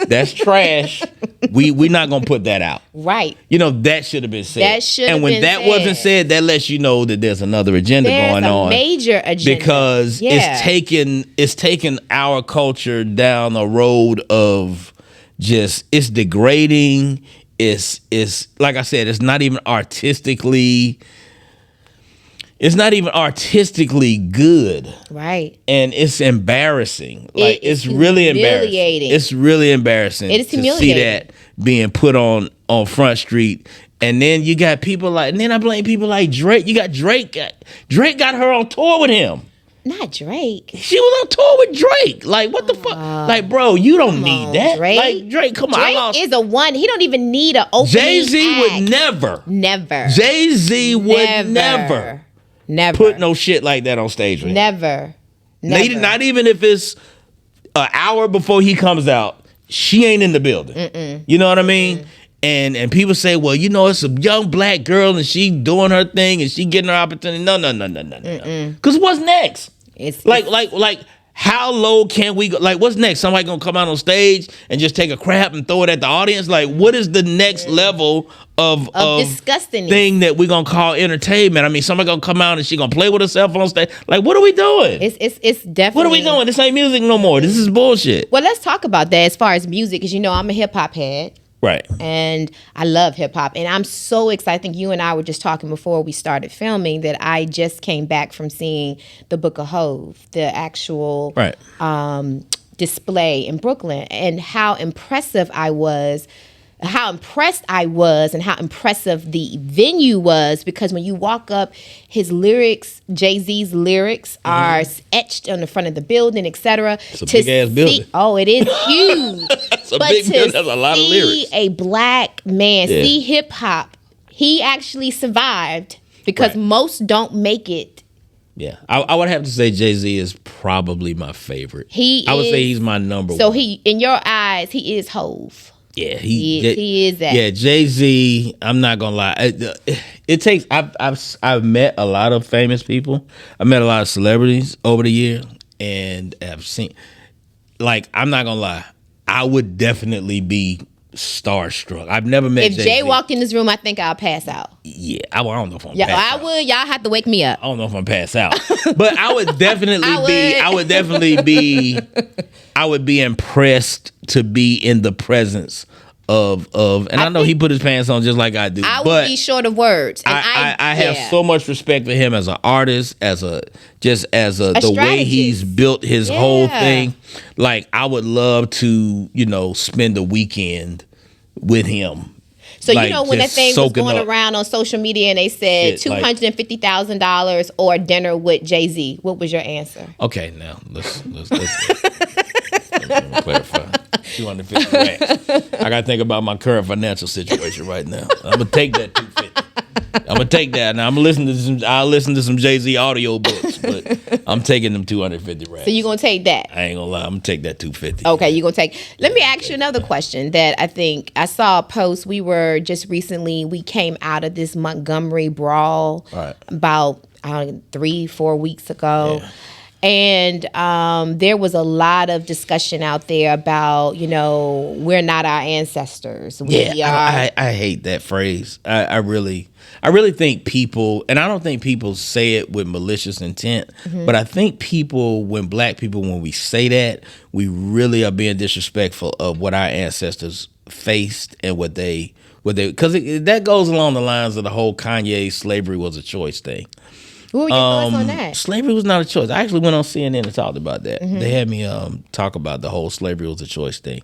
That's trash. We're not gonna put that out. Right. That should have been said. That should have been said. And when that wasn't said, that lets you know that there's another agenda going on. Major agenda. Because it's taken our culture down a road of just, it's degrading. It's like I said, it's not even artistically good. Right. And it's embarrassing. Like it's really embarrassing. It's really embarrassing. It is humiliating to see that being put on Front Street. And then you got people and then I blame people like Drake. You got Drake got her on tour with him. Not Drake. She was on tour with Drake. Like, what the fuck? Like, bro, you don't need that. Drake. Like, Drake, come on. Drake is a one. He don't even need an opening Jay-Z act. would never. Jay-Z would never put no shit like that on stage with him. Never. Not even if it's an hour before he comes out. She ain't in the building. You know what I mean? And people say, well, it's a young black girl and she doing her thing and she getting her opportunity. No. Because what's next? It's like how low can we go? Like, what's next? Somebody gonna come out on stage and just take a crap and throw it at the audience? Like, what is the next level of disgusting thing that we're gonna call entertainment? I mean, somebody gonna come out and she gonna play with herself on stage. Like, what are we doing? It's definitely. What are we doing? This ain't music no more. This is bullshit. Well, let's talk about that as far as music, because I'm a hip hop head. Right. And I love hip hop. And I'm so excited. I think you and I were just talking before we started filming that I just came back from seeing the Book of Hove, the actual display in Brooklyn, and how impressive I was. how impressed I was and how impressive the venue was, because when you walk up, his lyrics, Jay-Z's lyrics are etched on the front of the building, etc. It's a big ass building. Oh, it is huge. It's a big building. That's a lot of lyrics. A black man see hip hop, he actually survived, because most don't make it. Yeah, I would have to say Jay-Z is probably my favorite. I would say he's my number one. So he, in your eyes, he is Hove. Yeah, he is that. Yeah, Jay-Z. I'm not gonna lie. It takes. I've met a lot of famous people. I met a lot of celebrities over the year, and I've seen. Like, I'm not gonna lie. I would definitely be starstruck. I've never met If Jay walked in this room, I think I'll pass out. Yeah, I don't know if I'm pass out. I would. Y'all have to wake me up. I don't know if I'm pass out. But I would definitely I would be impressed to be in the presence of and I know he put his pants on just like I do. I would be short of words. And I have so much respect for him as an artist, as the way he's built his whole thing. Like, I would love to, spend a weekend with him. So, when that thing was going around on social media and they said $250,000 or dinner with Jay-Z, what was your answer? Okay, now let's clarify. 250 racks. I gotta think about my current financial situation right now. I'm gonna take that 250. I'm gonna take that. Now I'll listen to some Jay-Z audio books, but I'm taking them 250 racks. So you gonna take that? I ain't gonna lie, I'm gonna take that 250. Okay, you gonna take. Let me ask you another question that I think I saw a post. We came out of this Montgomery brawl about 3-4 weeks ago. Yeah. And there was a lot of discussion out there about, we're not our ancestors. I hate that phrase. I really think people, and I don't think people say it with malicious intent, but I think when black people, when we say that, we really are being disrespectful of what our ancestors faced and because that goes along the lines of the whole Kanye slavery was a choice thing. What were your thoughts on that? Slavery was not a choice. I actually went on CNN and talked about that. They had me talk about the whole slavery was a choice thing.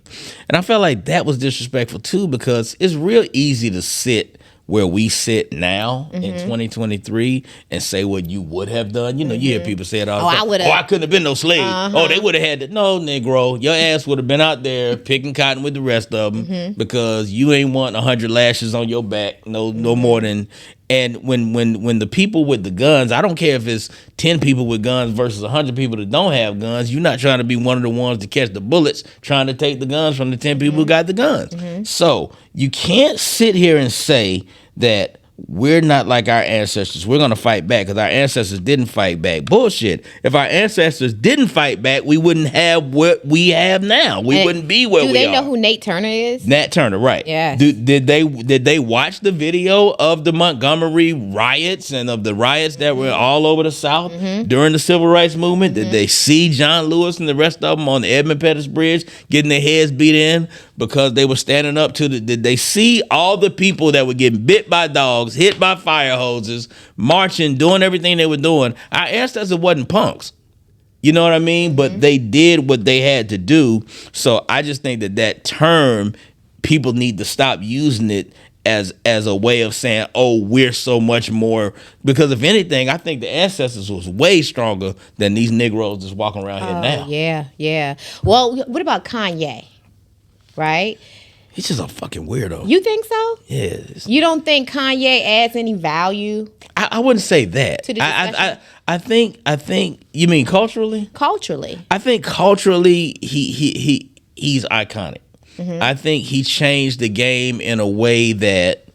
And I felt like that was disrespectful too, because it's real easy to sit where we sit now in 2023 and say what you would have done. You hear people say it all the time. I couldn't have been no slave. Oh, they would have had to. No, Negro, your ass would have been out there picking cotton with the rest of them because you ain't want 100 lashes on your back. No more than. And when the people with the guns, I don't care if it's 10 people with guns versus 100 people that don't have guns. You're not trying to be one of the ones to catch the bullets, trying to take the guns from the 10 people who got the guns. So you can't sit here and say that we're not like our ancestors. We're going to fight back because our ancestors didn't fight back. Bullshit. If our ancestors didn't fight back, we wouldn't have what we have now. We wouldn't be where we are. Do they know who Nate Turner is? Nat Turner, right. Yeah. Did they watch the video of the Montgomery riots and of the riots that were all over the South during the Civil Rights Movement? Did they see John Lewis and the rest of them on the Edmund Pettus Bridge getting their heads beat in because they were standing up to did they see all the people that were getting bit by dogs, hit by fire hoses, marching, doing everything they were doing? Our ancestors wasn't punks. You know what I mean? But they did what they had to do. So I just think that term, people need to stop using it as a way of saying, oh, we're so much more. Because if anything, I think the ancestors was way stronger than these Negroes just walking around here now. Yeah. Well, what about Kanye? Right? He's just a fucking weirdo. You think so? Yeah. You don't think Kanye adds any value? I wouldn't say that. To the discussion? I think you mean culturally? Culturally. I think culturally he's iconic. I think he changed the game in a way that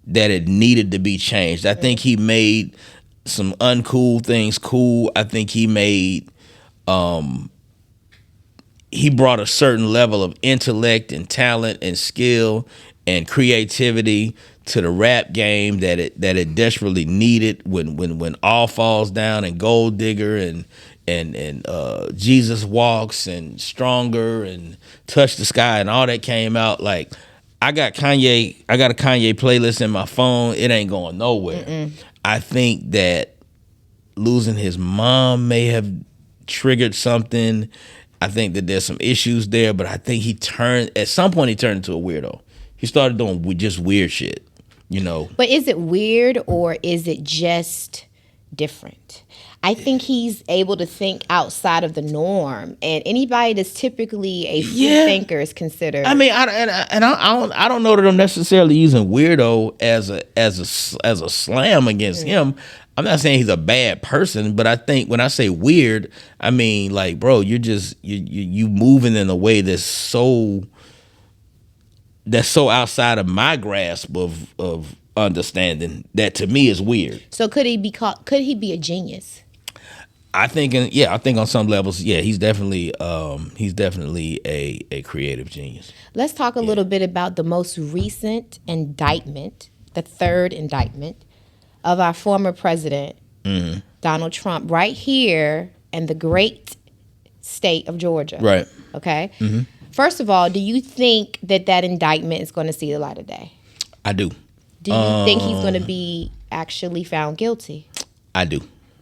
it needed to be changed. I think he made some uncool things cool. I think he made he brought a certain level of intellect and talent and skill and creativity to the rap game that it desperately needed when All Falls Down and Gold Digger and Jesus Walks and Stronger and Touch the Sky and all that came out. Like, I got a Kanye playlist in my phone. It ain't going nowhere. I think that losing his mom may have triggered something. I think that there's some issues there, but I think at some point he turned into a weirdo. He started doing just weird shit, you know. But is it weird or is it just different? I think he's able to think outside of the norm, and anybody that's typically a free thinker is considered. I mean, I don't know that I'm necessarily using weirdo as a slam against him. I'm not saying he's a bad person, but I think when I say weird, I mean like, bro, you're just you moving in a way that's so outside of my grasp of understanding that to me is weird. So could he be a genius? I think on some levels, he's definitely a creative genius. Let's talk a little bit about the most recent indictment, the third indictment of our former president, Donald Trump, right here in the great state of Georgia. Right. Okay. Mm-hmm. First of all, do you think that indictment is going to see the light of day? I do. Do you think he's going to be actually found guilty? I do.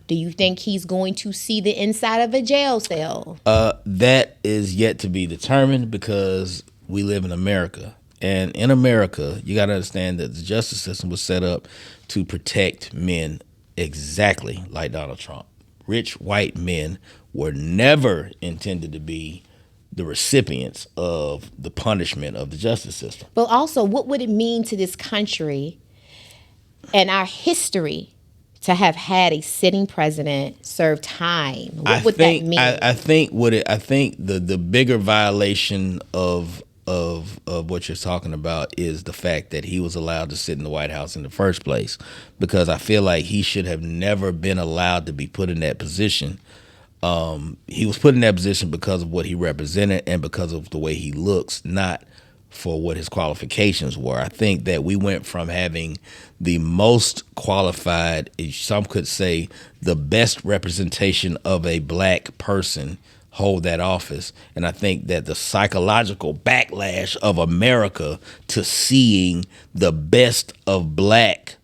Do you think he's going to see the inside of a jail cell? That is yet to be determined because we live in America. And in America, you got to understand that the justice system was set up to protect men exactly like Donald Trump. Rich white men were never intended to be the recipients of the punishment of the justice system. But also, what would it mean to this country and our history to have had a sitting president serve time? What would that mean? I think the bigger violation of what you're talking about is the fact that he was allowed to sit in the White House in the first place, because I feel like he should have never been allowed to be put in that position. He was put in that position because of what he represented and because of the way he looks, not for what his qualifications were. I think that we went from having the most qualified, some could say the best representation of a black person hold that office. And I think that the psychological backlash of America to seeing the best of black,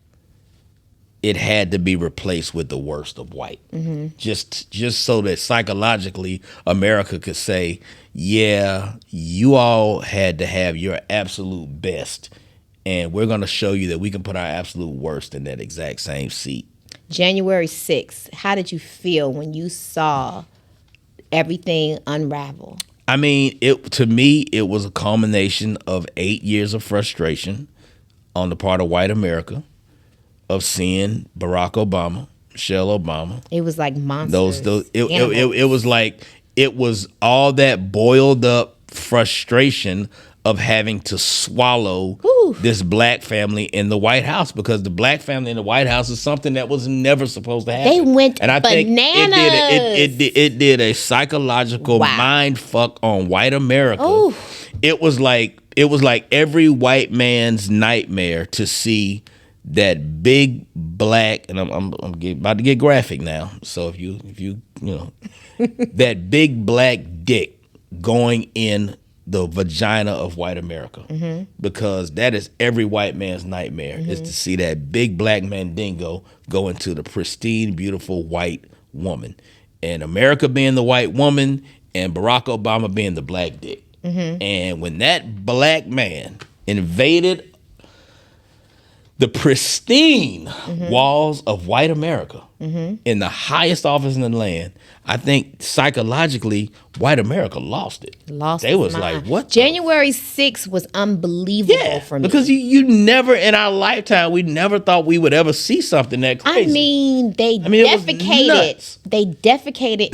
it had to be replaced with the worst of white. Mm-hmm. Just so that psychologically America could say, yeah, you all had to have your absolute best, and we're going to show you that we can put our absolute worst in that exact same seat. January 6th, how did you feel when you saw everything unravel? I mean, to me, it was a culmination of 8 years of frustration on the part of white America, of seeing Barack Obama, Michelle Obama. It was like monsters. It was all that boiled up frustration of having to swallow this black family in the White House, because the black family in the White House is something that was never supposed to happen. They went and I bananas. Think it did a psychological mind fuck on white America. Ooh. It was like every white man's nightmare to see that big black, and I'm about to get graphic now. So if you that big black dick going in the vagina of white America, mm-hmm. because that is every white man's nightmare, mm-hmm. is to see that big black mandingo go into the pristine, beautiful white woman, and America being the white woman and Barack Obama being the black dick. Mm-hmm. And when that black man invaded the pristine mm-hmm. walls of white America, mm-hmm. in the highest office in the land, I think psychologically, white America lost it. They was like, what? January 6th was unbelievable for me. Because you never, in our lifetime, we never thought we would ever see something that crazy. I mean, they defecated. They defecated.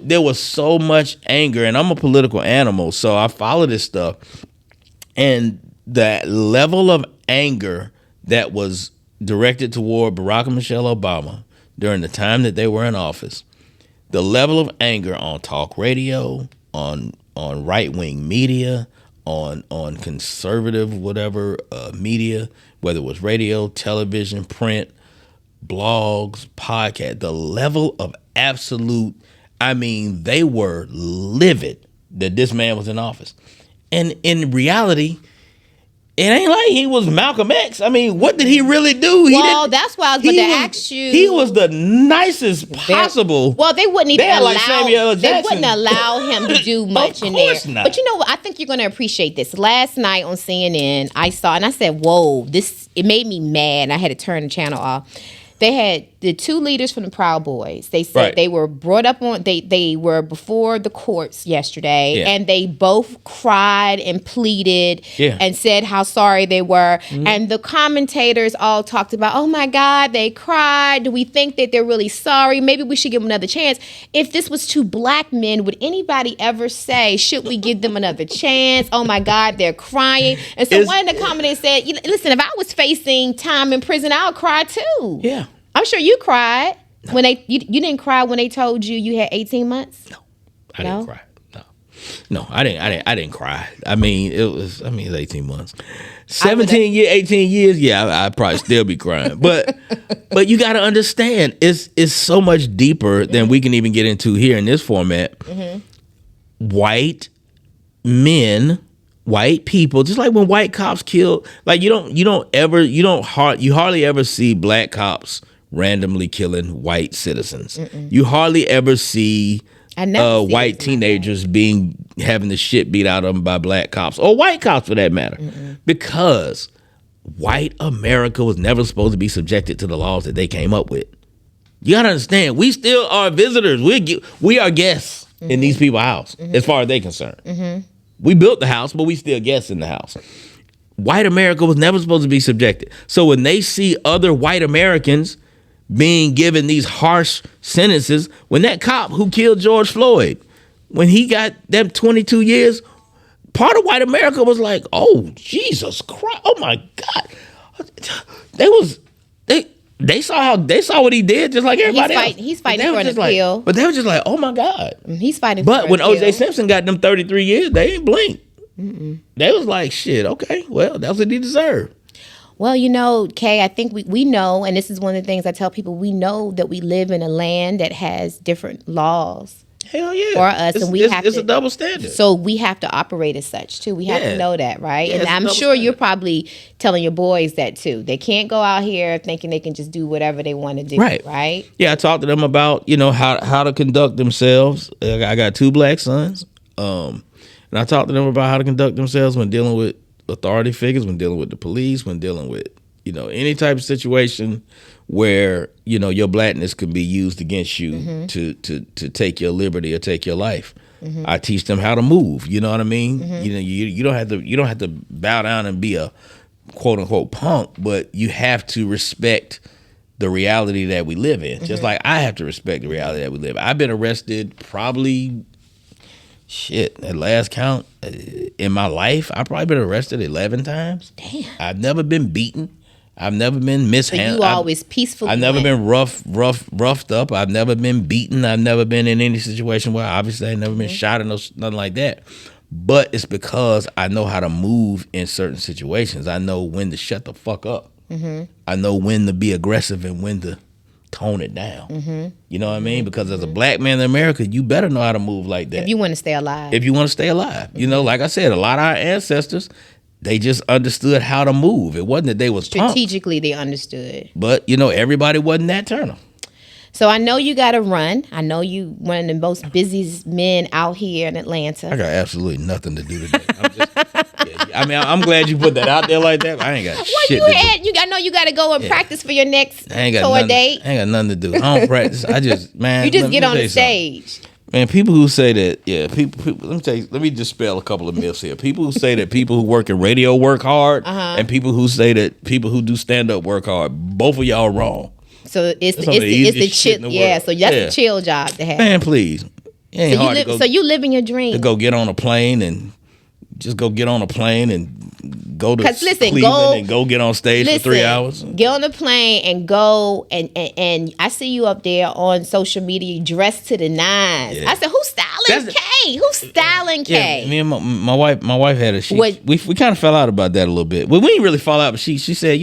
There was so much anger, and I'm a political animal, so I follow this stuff. And that level of anger that was directed toward Barack and Michelle Obama during the time that they were in office, the level of anger on talk radio, on right-wing media, on conservative whatever media, whether it was radio, television, print, blogs, podcast, the level of absolute, I mean, they were livid that this man was in office. And in reality, it ain't like he was Malcolm X. I mean, what did he really do? Well, that's why I was going to ask you. He was the nicest possible. Well, they wouldn't even they wouldn't allow him to do much in there. Not. But you know what? I think you're going to appreciate this. Last night on CNN, I saw, and I said, whoa, it made me mad. I had to turn the channel off. They had the two leaders from the Proud Boys. They said they were brought up on, they were before the courts yesterday, and they both cried and pleaded and said how sorry they were. Mm-hmm. And the commentators all talked about, oh my God, they cried. Do we think that they're really sorry? Maybe we should give them another chance. If this was two black men, would anybody ever say, should we give them another chance? Oh my God, they're crying. And so one of the commentators said, listen, if I was facing time in prison, I would cry too. Yeah. I'm sure you cried when you didn't cry when they told you had 18 months. No, I didn't cry. No, I didn't cry. I mean, it's 18 months, 18 years. Yeah, I'd probably still be crying. But you got to understand, it's so much deeper than we can even get into here in this format. Mm-hmm. White men. White people, just like when white cops kill, like you hardly ever see black cops randomly killing white citizens. Mm-mm. You hardly ever see white teenagers having the shit beat out of them by black cops or white cops for that matter. Mm-mm. Because white America was never supposed to be subjected to the laws that they came up with. You gotta understand, we still are visitors. We are guests in these people's house, as far as they're concerned. Mm-hmm. We built the house, but we still guests in the house. White America was never supposed to be subjected. So when they see other white Americans being given these harsh sentences, when that cop who killed George Floyd, when he got them 22 years, part of white America was like, oh, Jesus Christ, oh my God. They saw what he did, just like everybody else. He's fighting for an appeal. But they were just like, oh my God. He's fighting for an appeal. But when O.J. Simpson got them 33 years, they ain't blinked. Mm-mm. They was like, shit, okay, well, that's what he deserved. Well, Kay, I think we know, and this is one of the things I tell people, we know that we live in a land that has different laws. Hell yeah. For us, it's a double standard. So we have to operate as such too. We have to know that, right? Yeah, and I'm sure you're probably telling your boys that too. They can't go out here thinking they can just do whatever they want to do, right? Yeah, I talked to them about how to conduct themselves. I got two black sons, and I talked to them about how to conduct themselves when dealing with authority figures, when dealing with the police, when dealing with any type of situation where your blackness can be used against you to take your liberty or take your life. Mm-hmm. I teach them how to move. You know what I mean? Mm-hmm. You don't have to bow down and be a quote unquote punk, but you have to respect the reality that we live in. Mm-hmm. Just like I have to respect the reality that we live in. I've been arrested probably at last count in my life. I've probably been arrested 11 times. Damn. I've never been beaten. I've never been mishandled. So you always peaceful. I've never been roughed up. I've never been beaten. I've never been in any situation where obviously I've never been shot or nothing like that. But it's because I know how to move in certain situations. I know when to shut the fuck up. Mm-hmm. I know when to be aggressive and when to tone it down. Mm-hmm. You know what I mean? Because as a black man in America, you better know how to move like that. If you want to stay alive. Mm-hmm. Like I said, a lot of our ancestors, they just understood how to move. It wasn't that they was strategically they understood. But everybody wasn't that turner. So I know you got to run. I know you one of the most busiest men out here in Atlanta. I got absolutely nothing to do today. I'm glad you put that out there like that. I ain't got shit to do. I know you got to go and practice for your next tour date. I ain't got nothing to do. I don't practice. I just, man. You just get on the stage. Man, people who say that, people. Let me dispel a couple of myths here. People who say that people who work in radio work hard, and people who say that people who do stand up work hard. Both of y'all wrong. So it's the chill. Yeah, so that's a chill job to have. Man, please. It ain't hard to go. So you living your dream. To go get on a plane and go to Cleveland and go get on stage for 3 hours. Get on the plane and go and I see you up there on social media dressed to the nines. Yeah. I said, who's styling Kay? Who's styling Kay? Yeah, me and my wife had we kind of fell out about that a little bit. Well, we didn't really fall out, but she said,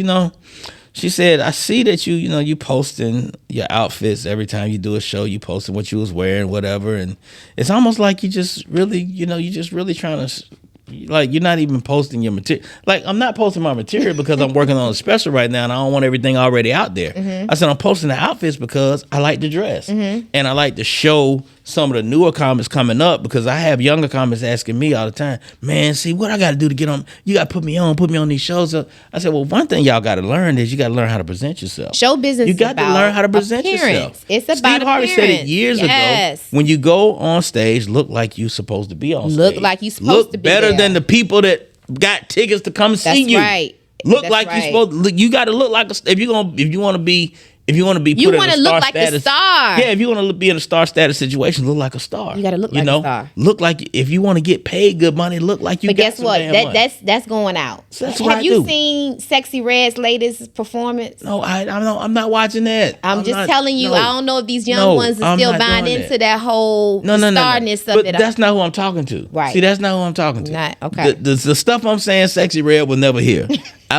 she said, I see that you posting your outfits every time you do a show. You posting what you was wearing, whatever, and it's almost like you just really, you're just really trying to Like, you're not even posting your material. Like, I'm not posting my material because I'm working on a special right now and I don't want everything already out there. I said I'm posting the outfits because I like to dress. And I like to show some of the newer comics coming up, because I have younger comics asking me all the time, man, see, what I got to do to get on? You got to put me on these shows. So I said, well, one thing y'all got to learn is you got to learn how to present yourself. Show business. You got to learn how to present yourself. It's about Steve Harvey said it years ago. When you go on stage, look like you supposed to be on stage. Look like you supposed to be better there. Than the people that got tickets to come see you. That's right. Look like you supposed. You got to look like if you want to be. If you want to be put in a star look like status, a star. Yeah, if you want to be in a star status situation, look like a star. You got to look like a star. Look like, if you want to get paid good money, look like you. But guess what? That's going out. So that's Have you seen Sexy Red's latest performance? No, I'm not watching that. I'm just telling you. No. I don't know if these young ones are still buying into that whole starness of but it. But that's not who I'm talking to. Right. See, that's not who I'm talking to. Not okay. The stuff I'm saying, Sexy Red will never hear.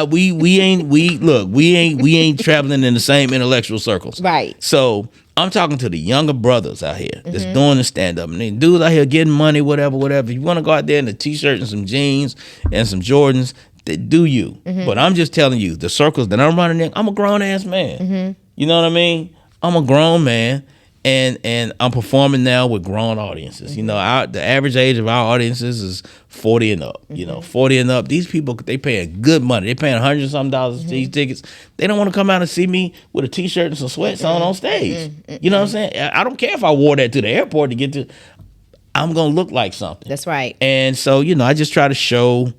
We ain't traveling in the same intellectual circles. Right. So I'm talking to the younger brothers out here that's doing the stand up, and the dudes out here getting money, whatever. If you want to go out there in a t-shirt and some jeans and some Jordans, do you? But I'm just telling you, the circles that I'm running in, I'm a grown ass man. You know what I mean? I'm a grown man. And I'm performing now with grown audiences. You know, the average age of our audiences is 40 and up. You know, 40 and up. These people, they paying good money. They paying $100-something for these tickets. They don't want to come out and see me with a t-shirt and some sweats on stage. You know what I'm saying? I don't care if I wore that to the airport to get to. I'm gonna look like something. That's right. And so, you know, I just try to show.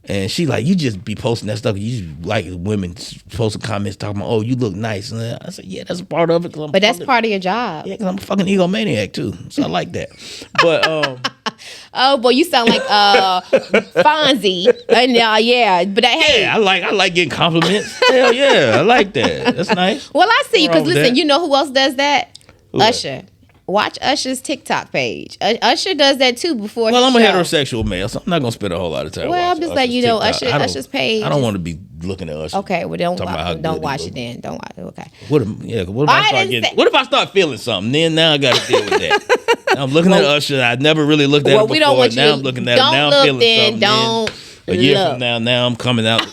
And she like, you just be posting that stuff. You just like women posting comments talking about, oh, you look nice. And I said, yeah, that's a part of it. But that's part of your job. Yeah, because I'm a fucking egomaniac too. So I like that. But oh boy, you sound like Fonzie. And yeah, but hey, yeah, I like getting compliments. Hell yeah, I like that. That's nice. Well, I see you because listen, that. you know who else does that? Who Usher. Watch Usher's TikTok page. Usher does that too before. Well, I'm a show. heterosexual male, so I'm not gonna spend a whole lot of time. Well, I'm just like, you know, Usher's page. I don't want to be looking at Usher. Okay, well don't watch it then. Don't watch it. Okay. What if I start feeling something? Now I got to deal with that. I'm looking at Usher. I never really looked at him before. Don't want now I'm looking at him. Now I'm feeling something. A year from now I'm coming out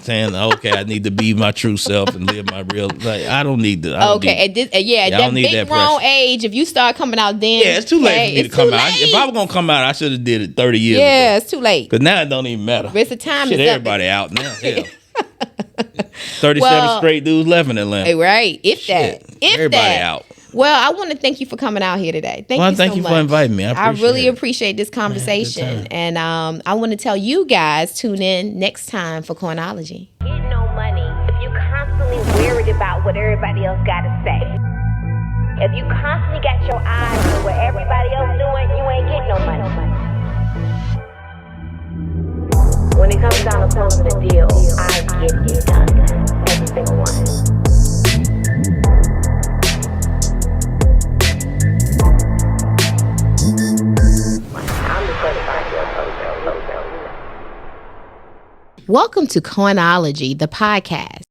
saying, okay, I need to be my true self and live my real. Like, I don't need to. At that big wrong age, if you start coming out then, yeah, it's too late for me to come out. If I was gonna come out, I should have did it 30 years ago. Yeah, it's too late. Because now it don't even matter. It's the time. Shit, everybody out now. Hell. 37 straight dudes left in Atlanta. Right. Everybody out. Well, I want to thank you for coming out here today. Thank you for inviting me. I really appreciate this conversation. And I want to tell you guys, tune in next time for Coinology. Get no money if you constantly worried about what everybody else got to say. If you constantly got your eyes on what everybody else doing, you ain't getting no money. When it comes down to closing a deal, I get it done. Every single one. Welcome to Coinology, the podcast.